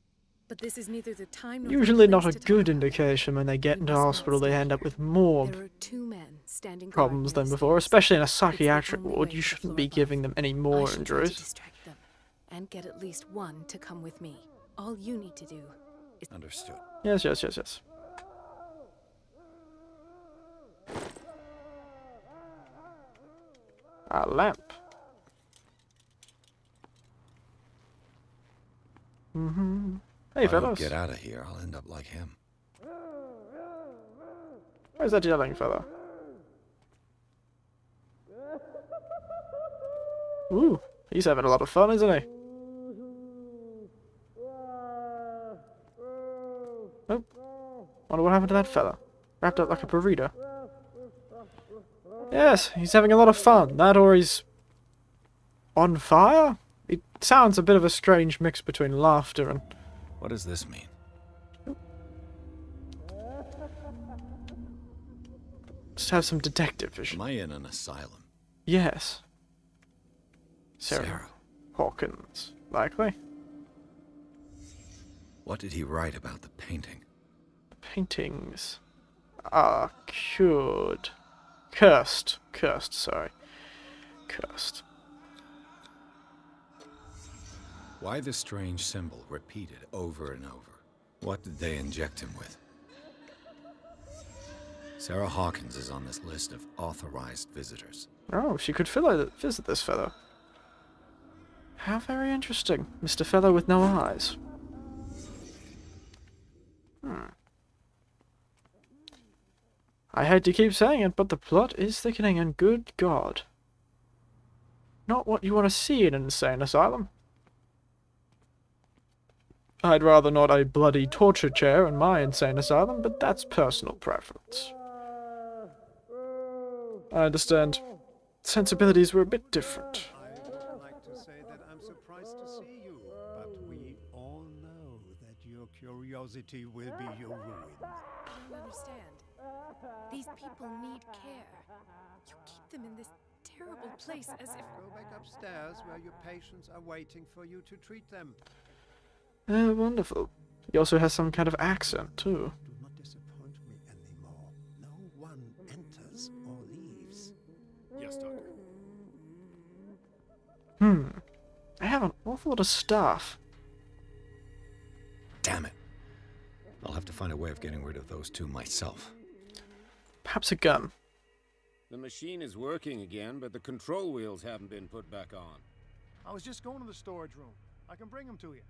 But this is neither the time nor the Usually not a place to talk good about it. indication when they get You into must not hospital they stay end up here. with more There are two men standing guard problems near than the before, stairs. especially in a It's the psychiatric only ward. way You to the shouldn't floor be above. giving them any I more shall try to injuries. distract them and get at least one to come with me. All you need to do is Understood. Yes, yes, yes, yes. A lamp. Hey, If I don't fellas. get out of here, I'll end up like him. Where's that yelling fella? Ooh, he's having a lot of fun, isn't he? Oh, Wonder what happened to that fella. Wrapped up like a burrito. Yes, he's having a lot of fun. That or he's on fire? It sounds a bit of a strange mix between laughter and... What does this mean? Just have some detective Am vision. I in an asylum? Yes. Sarah. Hawkins. Likely. What did he write about the painting? Paintings are cured. Cursed. Cursed, sorry. Cursed. Why the strange symbol repeated over and over? What did they inject him with? Sarah Hawkins is on this list of authorized visitors. Oh, she could visit this fellow. How very interesting. Mr. Fellow with no eyes. I hate to keep saying it, but the plot is thickening, and good God. Not what you want to see in an insane asylum. I'd rather not a bloody torture chair in my insane asylum, but that's personal preference. I understand. Sensibilities were a bit different. I would like to say that I'm surprised to see you, but we all know that your curiosity will be your ruin. You understand? These people need care. You keep them in this terrible place as if... Go back upstairs where your patients are waiting for you to treat them. Wonderful. He also has some kind of accent, too. Do not disappoint me anymore. No one enters or leaves. Yes, Doctor. I have an awful lot of stuff. Damn it. I'll have to find a way of getting rid of those two myself. Perhaps a gun. The machine is working again, but the control wheels haven't been put back on. I was just going to the storage room. I can bring them to you.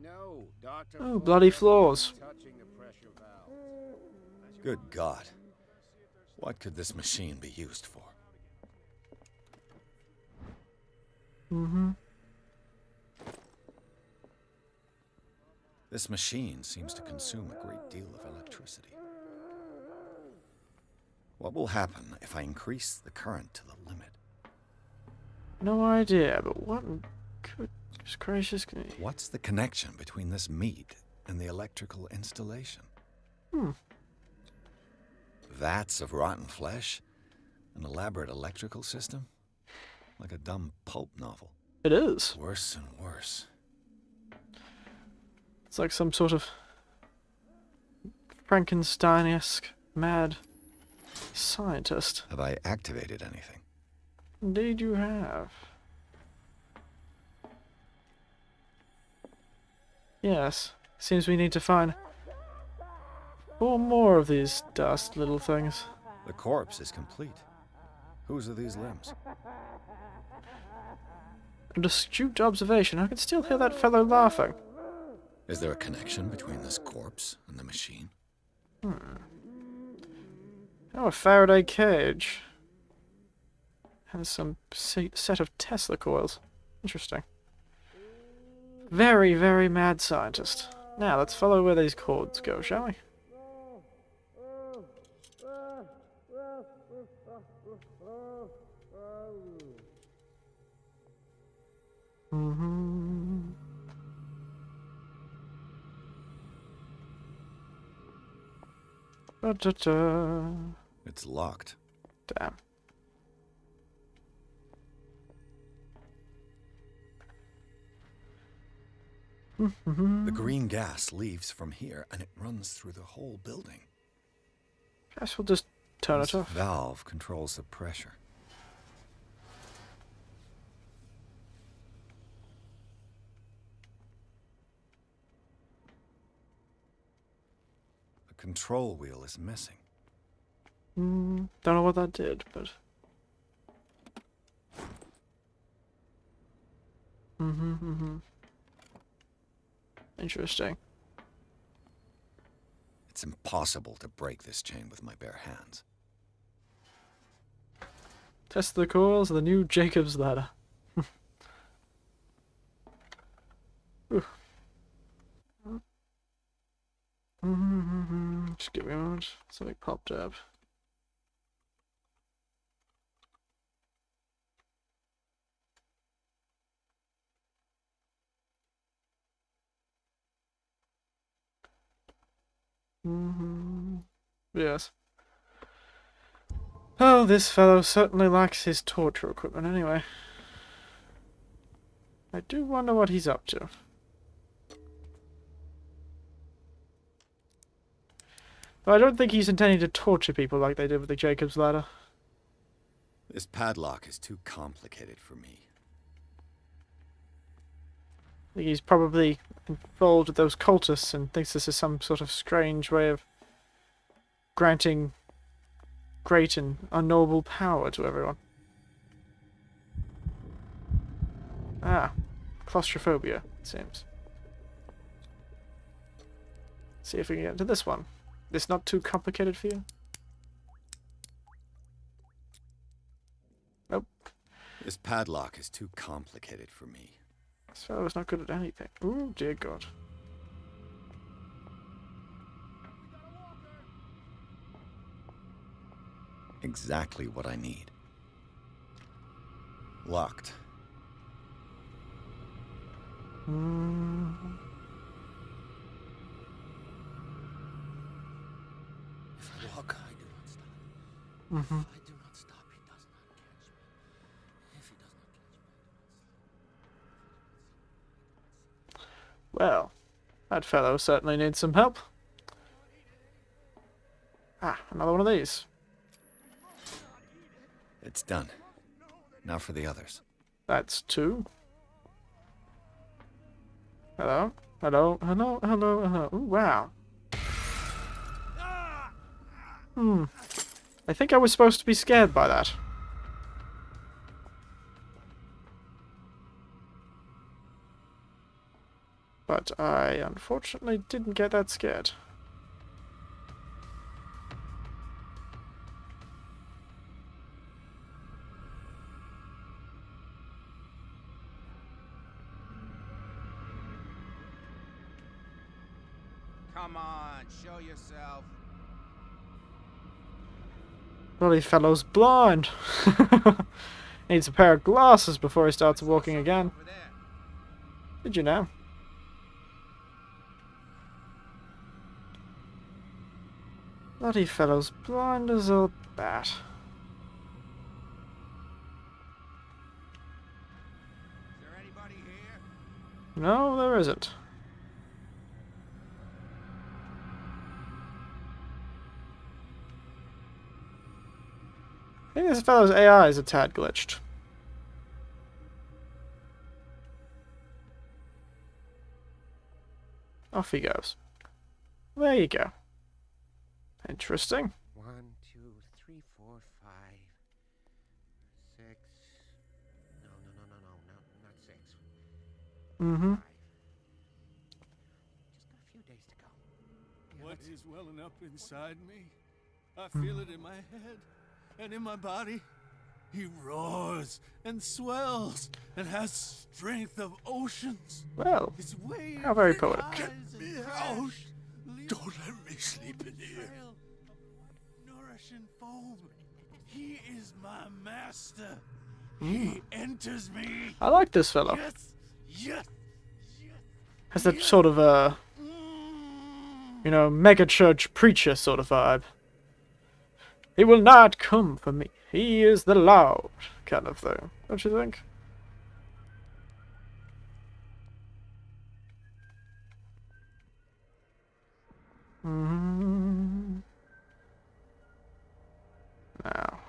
No, Doctor. Oh, bloody floors. Touching the pressure valve. Good God. What could this machine be used for? This machine seems to consume a great deal of electricity. What will happen if I increase the current to the limit? No idea, but what in goodness gracious... What's the connection between this meat and the electrical installation? Vats of rotten flesh? An elaborate electrical system? Like a dumb pulp novel. It is. Worse and worse. It's like some sort of Frankenstein-esque mad scientist. Have I activated anything? Indeed you have. Yes. Seems we need to find 4 more of these dust little things. The corpse is complete. Whose are these limbs? An astute observation. I can still hear that fellow laughing. Is there a connection between this corpse and the machine? Oh, a Faraday cage. Has some set of Tesla coils. Interesting. Very, very mad scientist. Now, let's follow where these cords go, shall we? Da-da-da. It's locked. Damn. The green gas leaves from here and it runs through the whole building. Guess we'll just turn This it off. valve controls the pressure. The control wheel is missing. Don't know what that did, but... Interesting. It's impossible to break this chain with my bare hands. Test the coils of the new Jacob's ladder. Ooh. Just give me a moment. Something popped up. Yes. Oh, this fellow certainly lacks his torture equipment anyway. I do wonder what he's up to. But I don't think he's intending to torture people like they did with the Jacob's Ladder. This padlock is too complicated for me. I think he's probably involved with those cultists and thinks this is some sort of strange way of granting great and unknowable power to everyone. Ah, claustrophobia, it seems. See if we can get into this one. This not too complicated for you? Nope. This padlock is too complicated for me. This fellow's not good at anything. Ooh, dear God. Exactly what I need. Locked. If I walk, I do not stop. Mm-hmm. If I do not stop, he does not catch me. If he does not catch me, Well, that fellow certainly needs some help. Ah, another one of these. It's done. Now for the others. That's 2. Hello? Hello? Hello? Hello? Hello? Ooh, wow. I think I was supposed to be scared by that. But I unfortunately didn't get that scared. Come on, show yourself. Bloody fellow's blind. Needs a pair of glasses before he starts walking again. Did you know? Bloody fellow's blind as a bat. Is there anybody here? No, there isn't. I think this fellow's AI is a tad glitched. Off he goes. There you go. Interesting. 1, 2, 3, 4, 5, 6. No, not 6. Mm-hmm. 5. Just got a few days to go. What is welling up inside me? I feel it in my head and in my body. He roars and swells and has strength of oceans. Well, His waves how very poetic. Get me out! Don't let me sleep in here. Nourishing foam. He is my master. He enters me. I like this fellow. Yes, yes, yes. Has that sort of you know, mega church preacher sort of vibe. He will not come for me. He is the Lord, kind of thing. Don't you think? Now.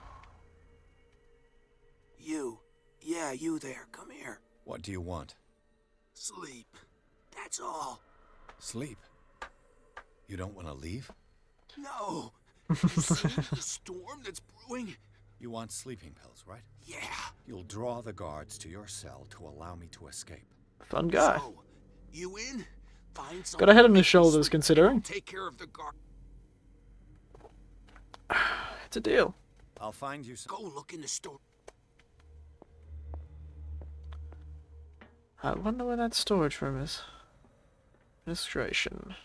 Yeah, you there. Come here. What do you want? Sleep. That's all. Sleep? You don't want to leave? No. See the storm that's brewing? You want sleeping pills, right? Yeah. You'll draw the guards to your cell to allow me to escape. Fun guy. So, you in? Find Got a head on his shoulders, considering. Take care of the guard. It's a deal. I'll find you some. Go look in the store. I wonder where that storage room is. Administration.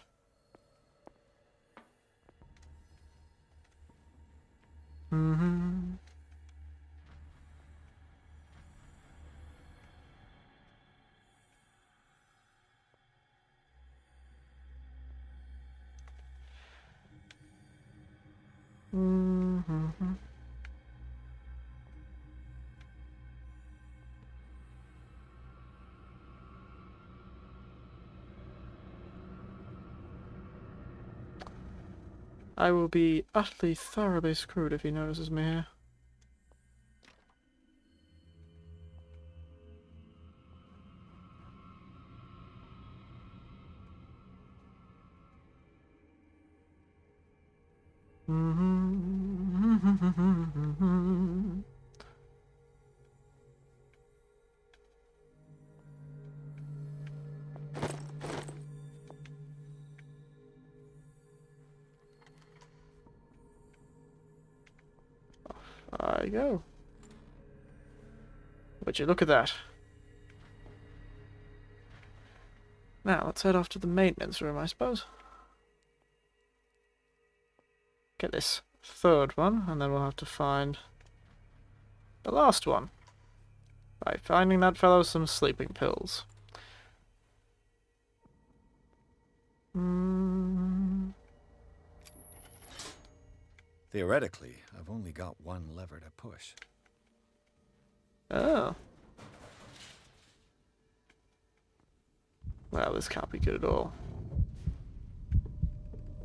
Mm-hmm. Mm-hmm. I will be utterly, thoroughly screwed if he notices me here. Mm-hmm. There you go. Would you look at that? Now, let's head off to the maintenance room, I suppose. Get this third one, and then we'll have to find the last one. By finding that fellow some sleeping pills. Theoretically, I've only got one lever to push. Oh. Well, this can't be good at all.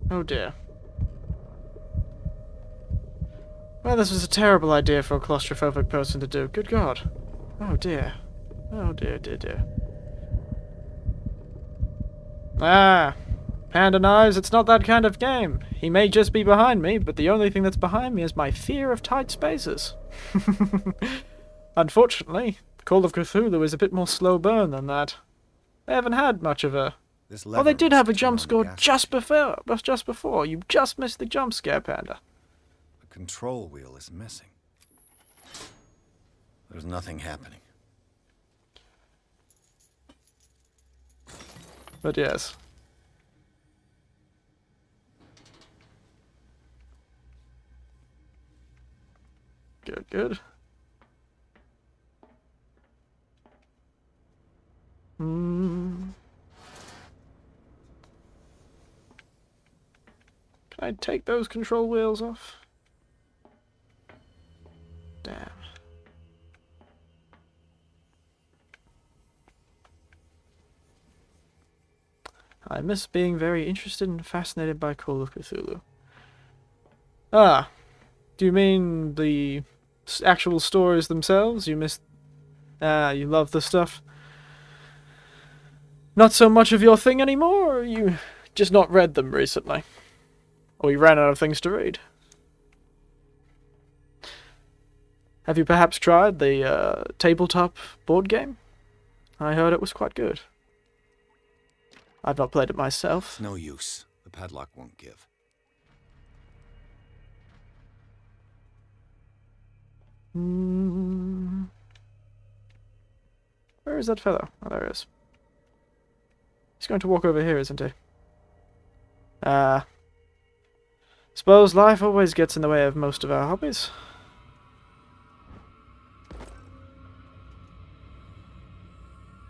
Oh dear. Well, this was a terrible idea for a claustrophobic person to do. Good God. Oh dear. Oh dear, dear, dear. Ah! Panda knives, it's not that kind of game. He may just be behind me, but the only thing that's behind me is my fear of tight spaces. Unfortunately, Call of Cthulhu is a bit more slow burn than that. They haven't had much of a... Oh, they did have a jump scare just before. You just missed the jump scare, Panda. The control wheel is missing. There's nothing happening. But yes. Good, good. Can I take those control wheels off? Damn. I miss being very interested and fascinated by Call of Cthulhu. Ah, do you mean the actual stories themselves? You miss... you love the stuff? Not so much of your thing anymore, or you just not read them recently? Or you ran out of things to read? Have you perhaps tried the tabletop board game? I heard it was quite good. I've not played it myself. No use. The padlock won't give. Where is that fellow? Oh, there he is. He's going to walk over here, isn't he? Suppose life always gets in the way of most of our hobbies.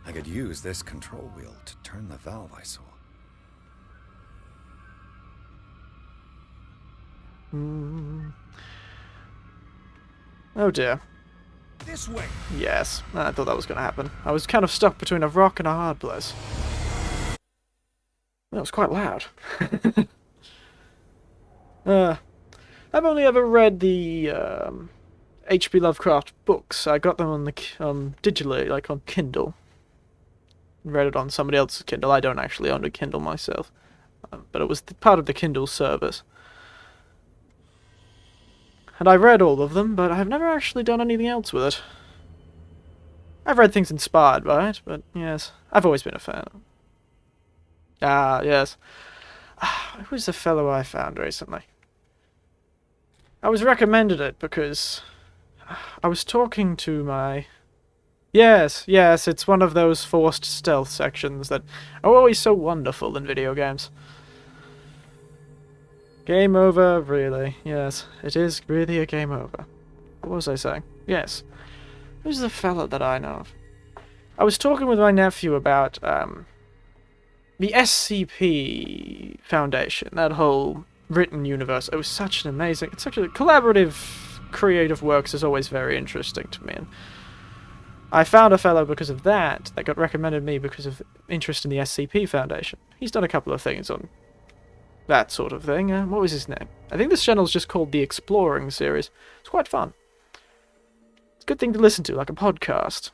I could use this control wheel to turn the valve I saw. Oh dear. This way. Yes, I thought that was going to happen. I was kind of stuck between a rock and a hard place. That was quite loud. I've only ever read the H.P. Lovecraft books. I got them on the digitally, like on Kindle. Read it on somebody else's Kindle. I don't actually own a Kindle myself, but it was part of the Kindle service. And I read all of them, but I've never actually done anything else with it. I've read things inspired by it, but yes, I've always been a fan. Ah, yes. Who was the fellow I found recently? I was recommended it because I was talking to my... Yes, it's one of those forced stealth sections that are always so wonderful in video games. Game over, really. Yes, it is really a game over. What was I saying? Yes. Who's the fella that I know of? I was talking with my nephew about, the SCP Foundation, that whole written universe. It was such an amazing... It's such a collaborative, creative works is always very interesting to me. And I found a fellow because of that got recommended me because of interest in the SCP Foundation. He's done a couple of things on that sort of thing. What was his name? I think this channel's just called the Exploring series. It's quite fun. It's a good thing to listen to, like a podcast.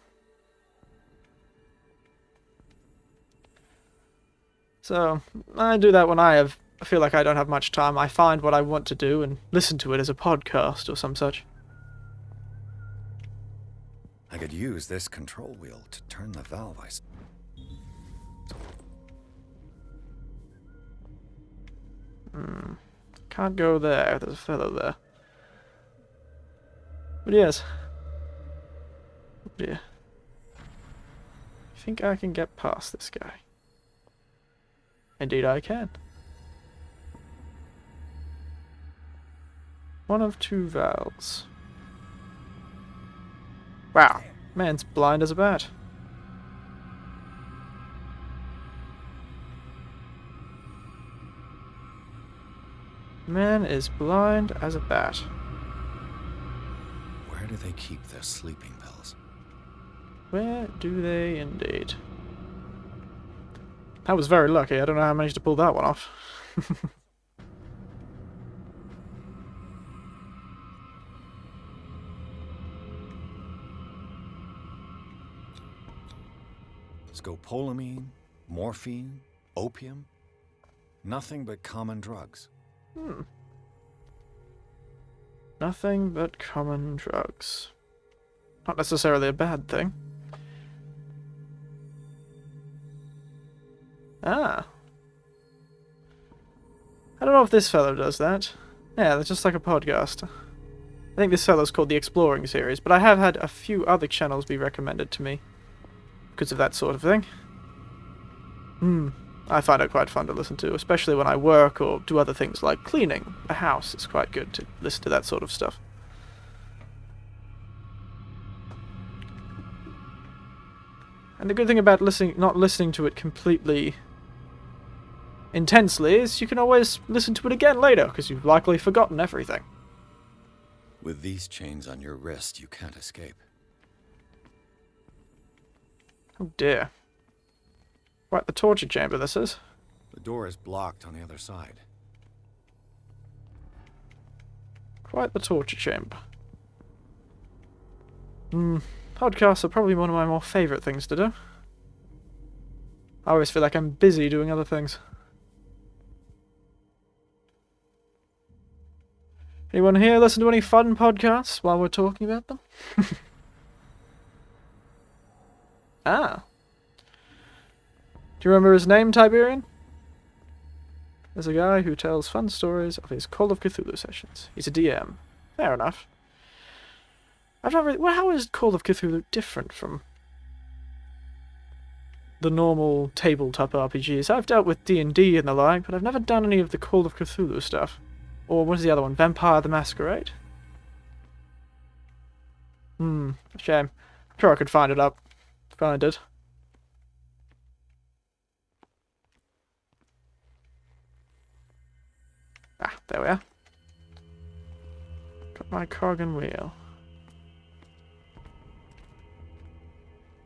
So, I do that when I feel like I don't have much time. I find what I want to do and listen to it as a podcast or some such. I could use this control wheel to turn the valve Can't go there. There's a fellow there. But yes. Oh dear. I think I can get past this guy. Indeed I can. One of two valves. Wow. Man's blind as a bat. Man is blind as a bat. Where do they keep their sleeping pills? Where do they indeed? That was very lucky. I don't know how I managed to pull that one off. Scopolamine, morphine, opium. Nothing but common drugs. Nothing but common drugs. Not necessarily a bad thing. Ah. I don't know if this fellow does that. Yeah, that's just like a podcast. I think this fellow's called the Exploring series, but I have had a few other channels be recommended to me because of that sort of thing. I find it quite fun to listen to, especially when I work or do other things like cleaning a house. It's quite good to listen to that sort of stuff. And the good thing about not listening to it completely intensely is you can always listen to it again later, because you've likely forgotten everything. With these chains on your wrist, you can't escape. Oh dear. Quite the torture chamber this is. The door is blocked on the other side. Quite the torture chamber. Podcasts are probably one of my more favourite things to do. I always feel like I'm busy doing other things. Anyone here listen to any fun podcasts while we're talking about them? Ah. Do you remember his name, Tiberian? There's a guy who tells fun stories of his Call of Cthulhu sessions. He's a DM. Fair enough. I've not really... Well, how is Call of Cthulhu different from the normal tabletop RPGs? I've dealt with D&D and the like, but I've never done any of the Call of Cthulhu stuff. Or what is the other one? Vampire the Masquerade? Shame. I'm sure I could find it up. Find it. Ah, there we are. Got my cog and wheel.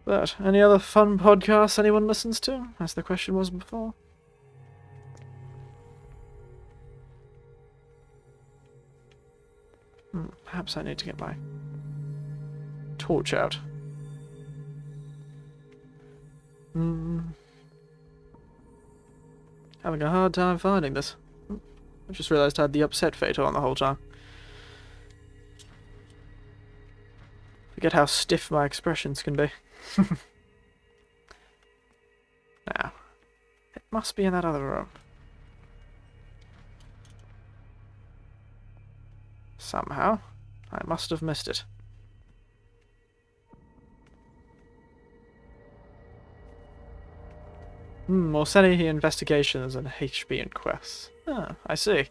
But, any other fun podcasts anyone listens to? As the question was before. Perhaps I need to get my torch out. Having a hard time finding this. I just realised I had the upset fatal on the whole time. Forget how stiff my expressions can be. Now, it must be in that other room. Somehow, I must have missed it. More Senny investigations and HB and quests. Ah, I see.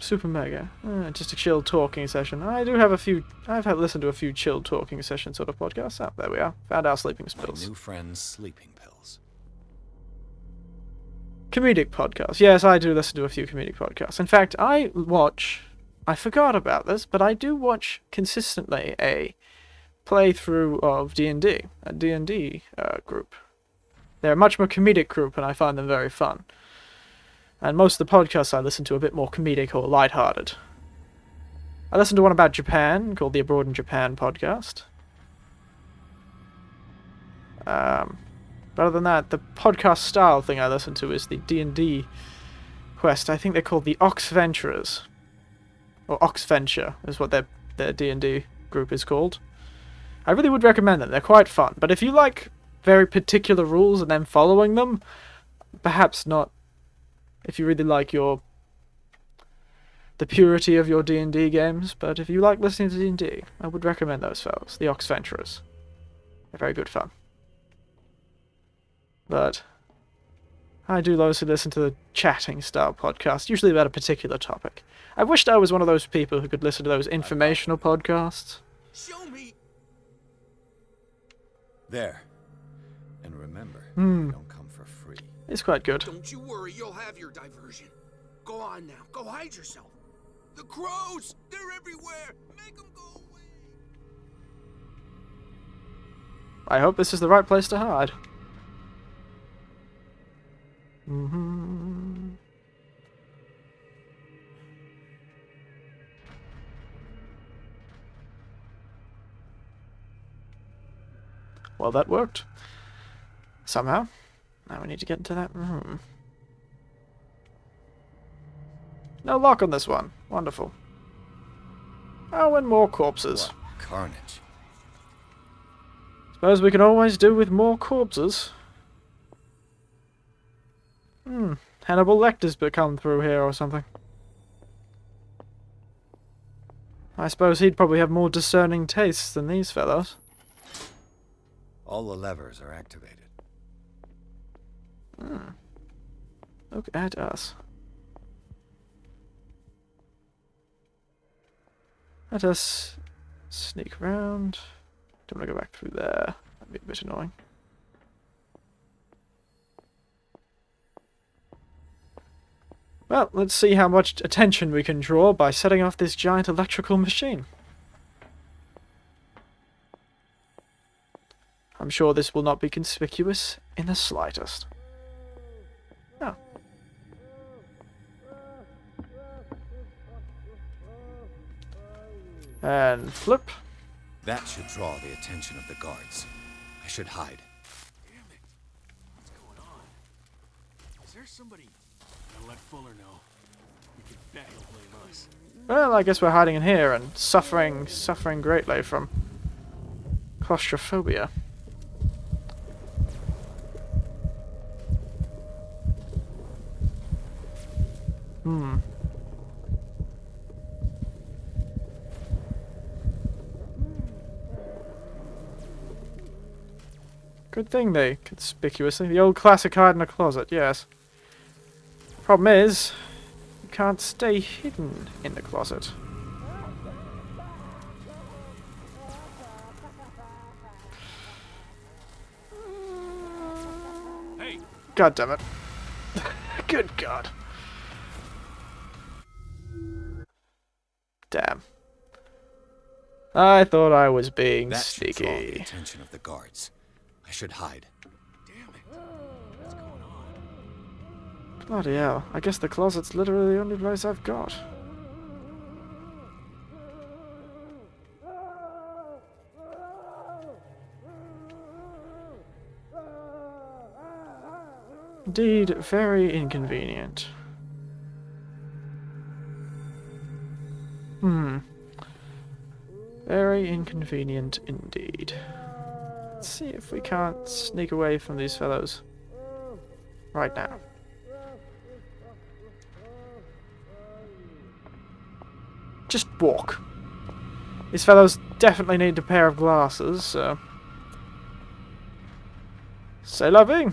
Super mega. Just a chill talking session. I do have a few. I've listened to a few chill talking session sort of podcasts. Oh, there we are. Found our sleeping My pills. new friend's sleeping pills. Comedic podcasts. Yes, I do listen to a few comedic podcasts. In fact, I forgot about this, but I do watch consistently a playthrough of D&D, a D&D group. They're a much more comedic group, and I find them very fun. And most of the podcasts I listen to are a bit more comedic or lighthearted. I listened to one about Japan, called the Abroad in Japan podcast. But other than that, the podcast style thing I listen to is the D&D quest. I think they're called the Oxventurers. Or Oxventure is what their D&D group is called. I really would recommend them. They're quite fun. But if you like very particular rules and then following them, perhaps not. If you really like the purity of your D&D games, but if you like listening to D&D, I would recommend those fellows, the Oxventurers. They're very good fun. But I do mostly listen to the chatting style podcast, usually about a particular topic. I wished I was one of those people who could listen to those informational podcasts. Show me. There. And remember, they don't come for free. It's quite good. Don't you worry, you'll have your diversion. Go on now, go hide yourself. The crows, they're everywhere. Make them go away. I hope this is the right place to hide. Well, that worked. Somehow. Now we need to get into that room. No lock on this one. Wonderful. Oh, and more corpses. What carnage. Suppose we can always do with more corpses. Hannibal Lecter's come through here or something. I suppose he'd probably have more discerning tastes than these fellows. All the levers are activated. Look at us. Let us sneak around. Don't want to go back through there. That'd be a bit annoying. Well, let's see how much attention we can draw by setting off this giant electrical machine. I'm sure this will not be conspicuous in the slightest. Oh. And flip. That should draw the attention of the guards. I should hide. Damn it. What's going on? Is there somebody... I'll let Fuller know. We can bet he'll blame us. Well, I guess we're hiding in here and suffering greatly from claustrophobia. Good thing they conspicuously. The old classic hide in a closet, yes. Problem is, you can't stay hidden in the closet. Hey! God damn it. Good God. Damn. I thought I was being that should draw the sneaky. attention of the guards. I should hide. Damn it. What's going on? Bloody hell. I guess the closet's literally the only place I've got. Indeed, very inconvenient. Very inconvenient indeed. Let's see if we can't sneak away from these fellows right now. Just walk. These fellows definitely need a pair of glasses, so... C'est la vie!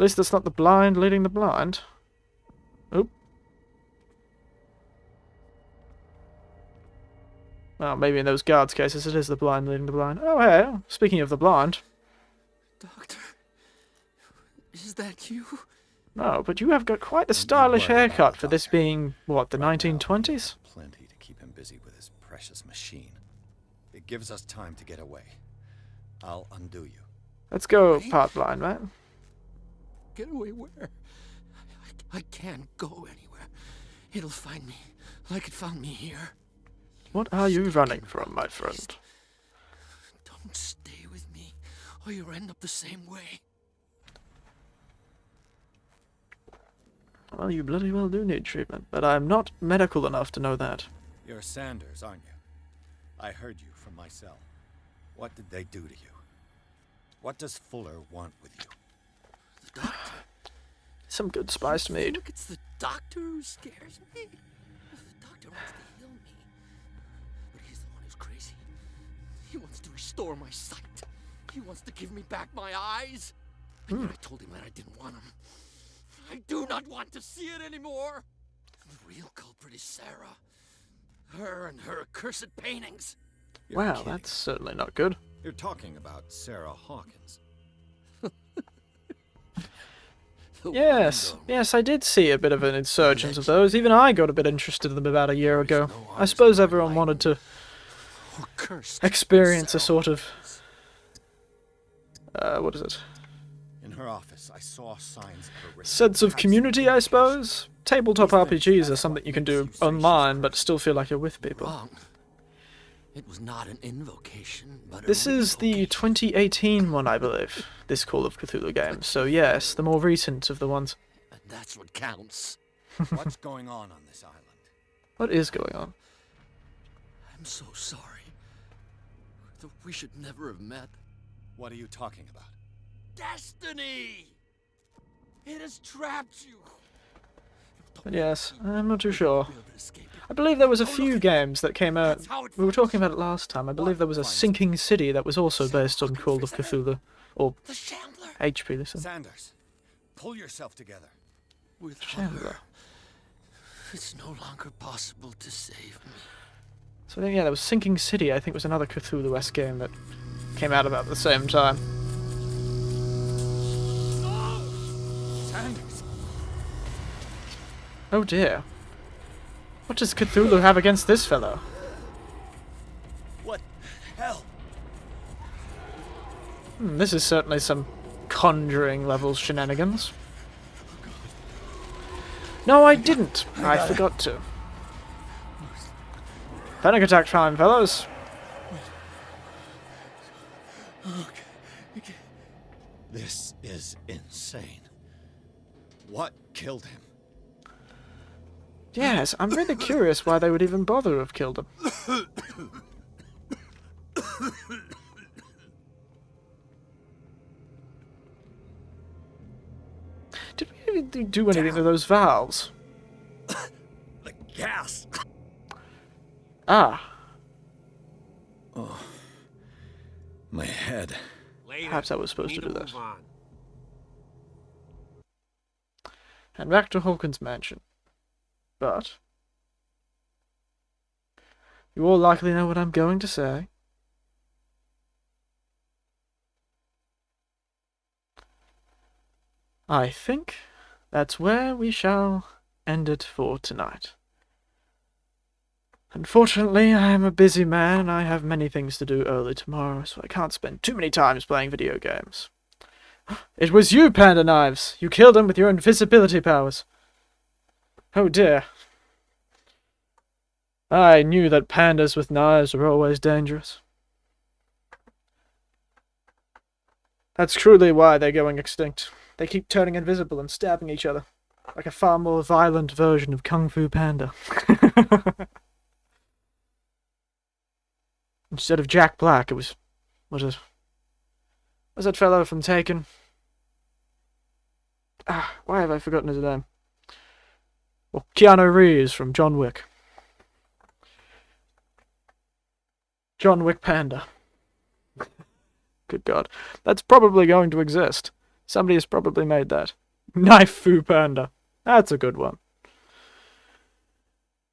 At least that's not the blind leading the blind. Oop. Well, maybe in those guards' cases it is the blind leading the blind. Oh, hey, speaking of the blind. Doctor, is that you? No, but you have got quite the stylish haircut for this being, what, the 1920s? Plenty to keep him busy with his precious machine. It gives us time to get away. I'll undo you. Let's go part blind, right? Get away where? I can't go anywhere. It'll find me, like it found me here. What are you running from, my friend? Don't stay with me, or you'll end up the same way. Well, you bloody well do need treatment, but I'm not medical enough to know that. You're Sanders, aren't you? I heard you from my cell. What did they do to you? What does Fuller want with you? The doctor. Some good spiced mead. Look, it's the doctor who scares me. The doctor wants to heal me, but he's the one who's crazy. He wants to restore my sight. He wants to give me back my eyes. And yet I told him that I didn't want him. I do not want to see it anymore. The real culprit is Sarah. Her and her accursed paintings. Wow, that's certainly not good. You're talking about Sarah Hawkins. Yes, I did see a bit of an insurgence of those. Even I got a bit interested in them about a year ago. I suppose everyone wanted to experience a sort of... what is it? In her office, I saw signs of her sense of community, I suppose? Tabletop RPGs are something you can do online, but still feel like you're with people. Wrong. It was not an invocation, but this is the 2018 one, I believe. This Call of Cthulhu game. So yes, the more recent of the ones. And that's what counts. What's going on this island? What is going on? I'm so sorry. We should never have met. What are you talking about? Destiny! It has trapped you. But yes, I'm not too sure. I believe there was a few games that came out. We were talking about it last time. I believe there was a Sinking City that was also based on Call of Cthulhu. Or HP, listen. Sanders, pull yourself together. With her, it's no longer possible to save me. So I think, yeah, there was Sinking City, I think was another Cthulhu-esque game that came out about the same time. Sanders! Oh dear. What does Cthulhu have against this fellow? What hell? This is certainly some Conjuring level shenanigans. No, I didn't. I forgot to. Panic attack time, fellows. This is insane. What killed him? Yes, I'm really curious why they would even bother to have killed him. Did we even do anything to those valves? The gas! Ah. Oh. My head. Perhaps I was supposed to do that. And back to Hawkins' mansion. But you all likely know what I'm going to say. I think that's where we shall end it for tonight. Unfortunately, I am a busy man and I have many things to do early tomorrow, so I can't spend too many times playing video games. It was you, Panda Knives! You killed him with your invisibility powers. Oh dear. I knew that pandas with knives were always dangerous. That's truly why they're going extinct. They keep turning invisible and stabbing each other. Like a far more violent version of Kung Fu Panda. Instead of Jack Black, it was... was that fellow from Taken? Ah, why have I forgotten his name? Or Keanu Reeves from John Wick. John Wick Panda. Good God. That's probably going to exist. Somebody has probably made that. Knife Fu Panda. That's a good one.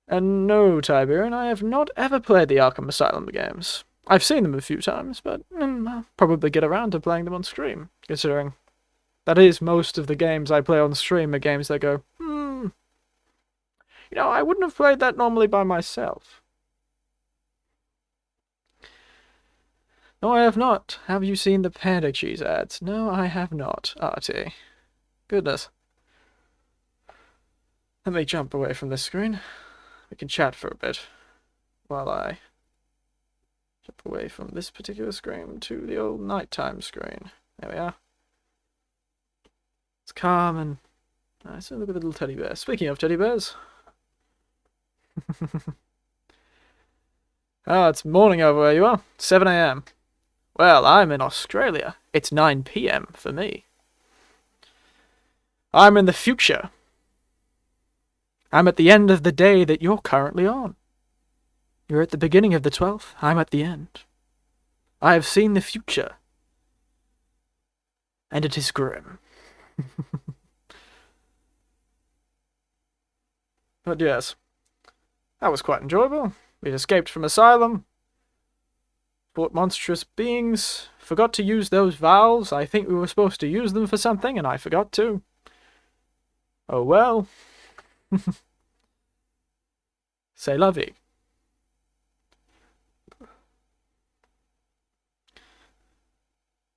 And no, Tiberian, I have not ever played the Arkham Asylum games. I've seen them a few times, but I'll probably get around to playing them on stream, considering that is most of the games I play on stream are games that go, you know, I wouldn't have played that normally by myself. No, I have not. Have you seen the Panda Cheese ads? No, I have not, RT. Goodness. Let me jump away from this screen. We can chat for a bit while I jump away from this particular screen to the old nighttime screen. There we are. It's calm and nice. Look at the little teddy bear. Speaking of teddy bears. Oh, it's morning over where you are. 7 AM. Well, I'm in Australia. It's 9 PM for me. I'm in the future. I'm at the end of the day that you're currently on. You're at the beginning of the 12th. I'm at the end. I have seen the future. And it is grim. But yes, that was quite enjoyable. We escaped from asylum, fought monstrous beings, forgot to use those vials. I think we were supposed to use them for something, and I forgot to. Oh well. C'est la vie.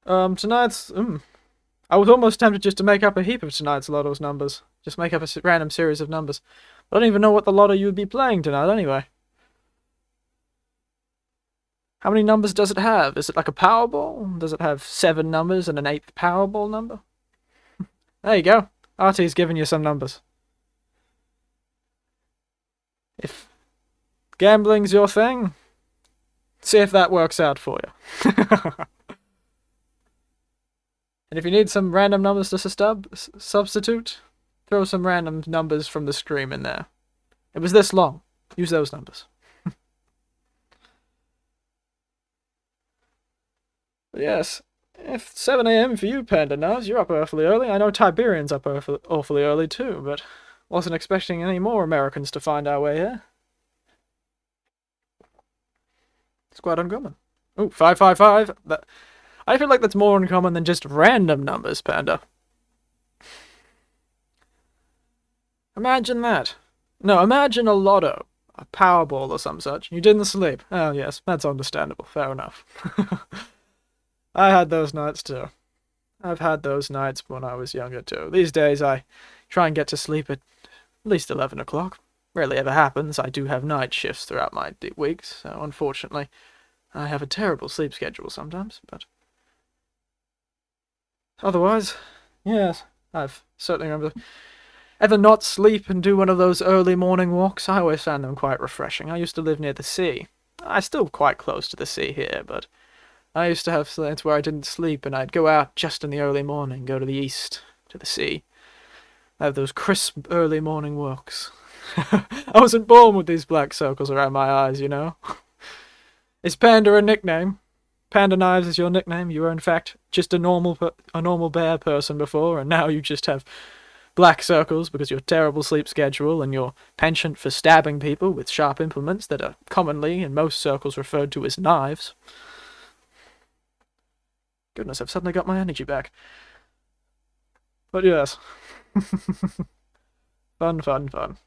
Tonight's... I was almost tempted just to make up a heap of tonight's Lotto's numbers. Just make up a random series of numbers. But I don't even know what the Lotto you would be playing tonight anyway. How many numbers does it have? Is it like a Powerball? Does it have 7 numbers and an 8th Powerball number? There you go. RT's giving you some numbers. If gambling's your thing, see if that works out for you. And if you need some random numbers to substitute, throw some random numbers from the stream in there. It was this long. Use those numbers. But yes, if 7 AM for you, Panda Nars, you're up awfully early. I know Tiberian's up awfully early too, but wasn't expecting any more Americans to find our way here. It's quite uncommon. Ooh, 555. I feel like that's more uncommon than just random numbers, Panda. Imagine that. No, imagine a lotto. A Powerball or some such. You didn't sleep. Oh, yes, that's understandable. Fair enough. I had those nights too. I've had those nights when I was younger too. These days I try and get to sleep at least 11 o'clock. Rarely ever happens. I do have night shifts throughout my weeks, so unfortunately I have a terrible sleep schedule sometimes, but otherwise, yes, I've certainly remember ever not sleep and do one of those early morning walks. I always found them quite refreshing. I used to live near the sea. I'm still quite close to the sea here, but I used to have nights where I didn't sleep and I'd go out just in the early morning, go to the east, to the sea. I have those crisp early morning walks. I wasn't born with these black circles around my eyes, you know. Is Panda a nickname? Panda Knives is your nickname? You were in fact just a normal bear person before, and now you just have black circles because your terrible sleep schedule and your penchant for stabbing people with sharp implements that are commonly in most circles referred to as knives. Goodness, I've suddenly got my energy back. But yes. Fun, fun, fun.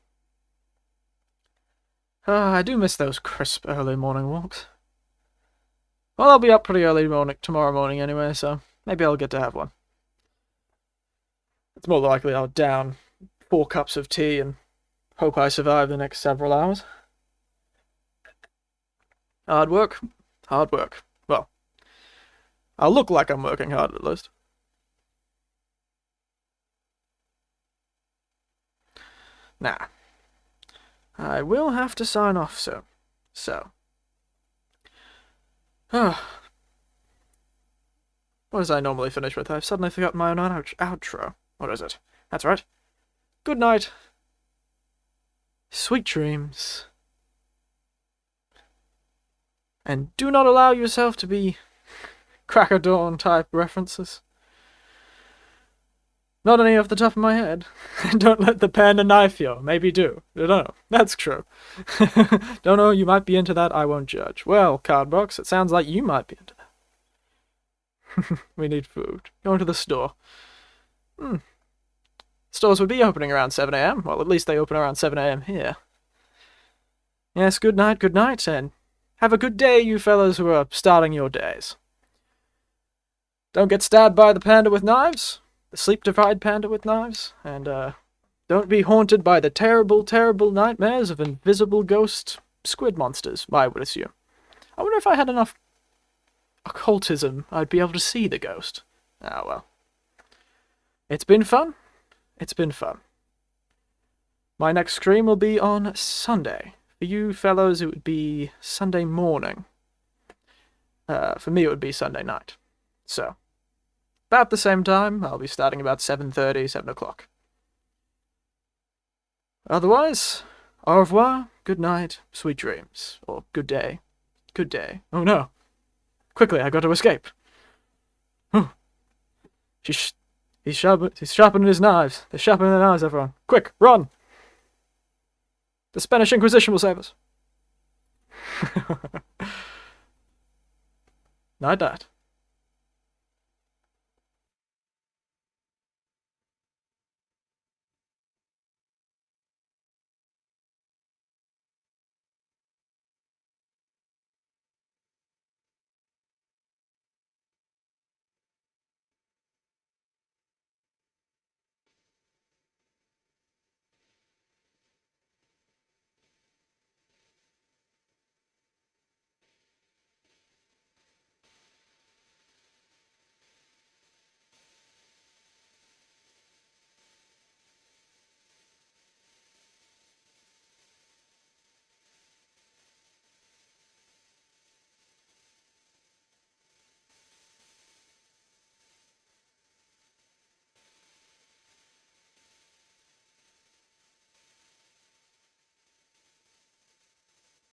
I do miss those crisp early morning walks. Well, I'll be up pretty early tomorrow morning anyway, so maybe I'll get to have one. It's more likely I'll down 4 cups of tea and hope I survive the next several hours. Hard work. Hard work. Well, I'll look like I'm working hard at least. Nah. I will have to sign off soon. So. What does I normally finish with? I've suddenly forgotten my own outro. What is it? That's right. Good night. Sweet dreams. And do not allow yourself to be crack of dawn type references. Not any off the top of my head. Don't let the panda knife you. Maybe do. I don't know. That's true. Don't know, you might be into that, I won't judge. Well, Cardbox, it sounds like you might be into that. We need food. Going to the store. Stores would be opening around 7 a.m. Well, at least they open around 7 a.m. here. Yes, good night, and have a good day, you fellas who are starting your days. Don't get stabbed by the panda with knives, the sleep-deprived panda with knives, and don't be haunted by the terrible, terrible nightmares of invisible ghost squid monsters, I would assume. I wonder if I had enough occultism, I'd be able to see the ghost. Ah, well. It's been fun. It's been fun. My next stream will be on Sunday. For you fellows, it would be Sunday morning. For me, it would be Sunday night. So, about the same time, I'll be starting about 7:30, 7 o'clock. Otherwise, au revoir, good night, sweet dreams, or good day. Good day. Oh no. Quickly, I got to escape. He's sharpening his knives. They're sharpening their knives, everyone. Quick, run! The Spanish Inquisition will save us. Night, night.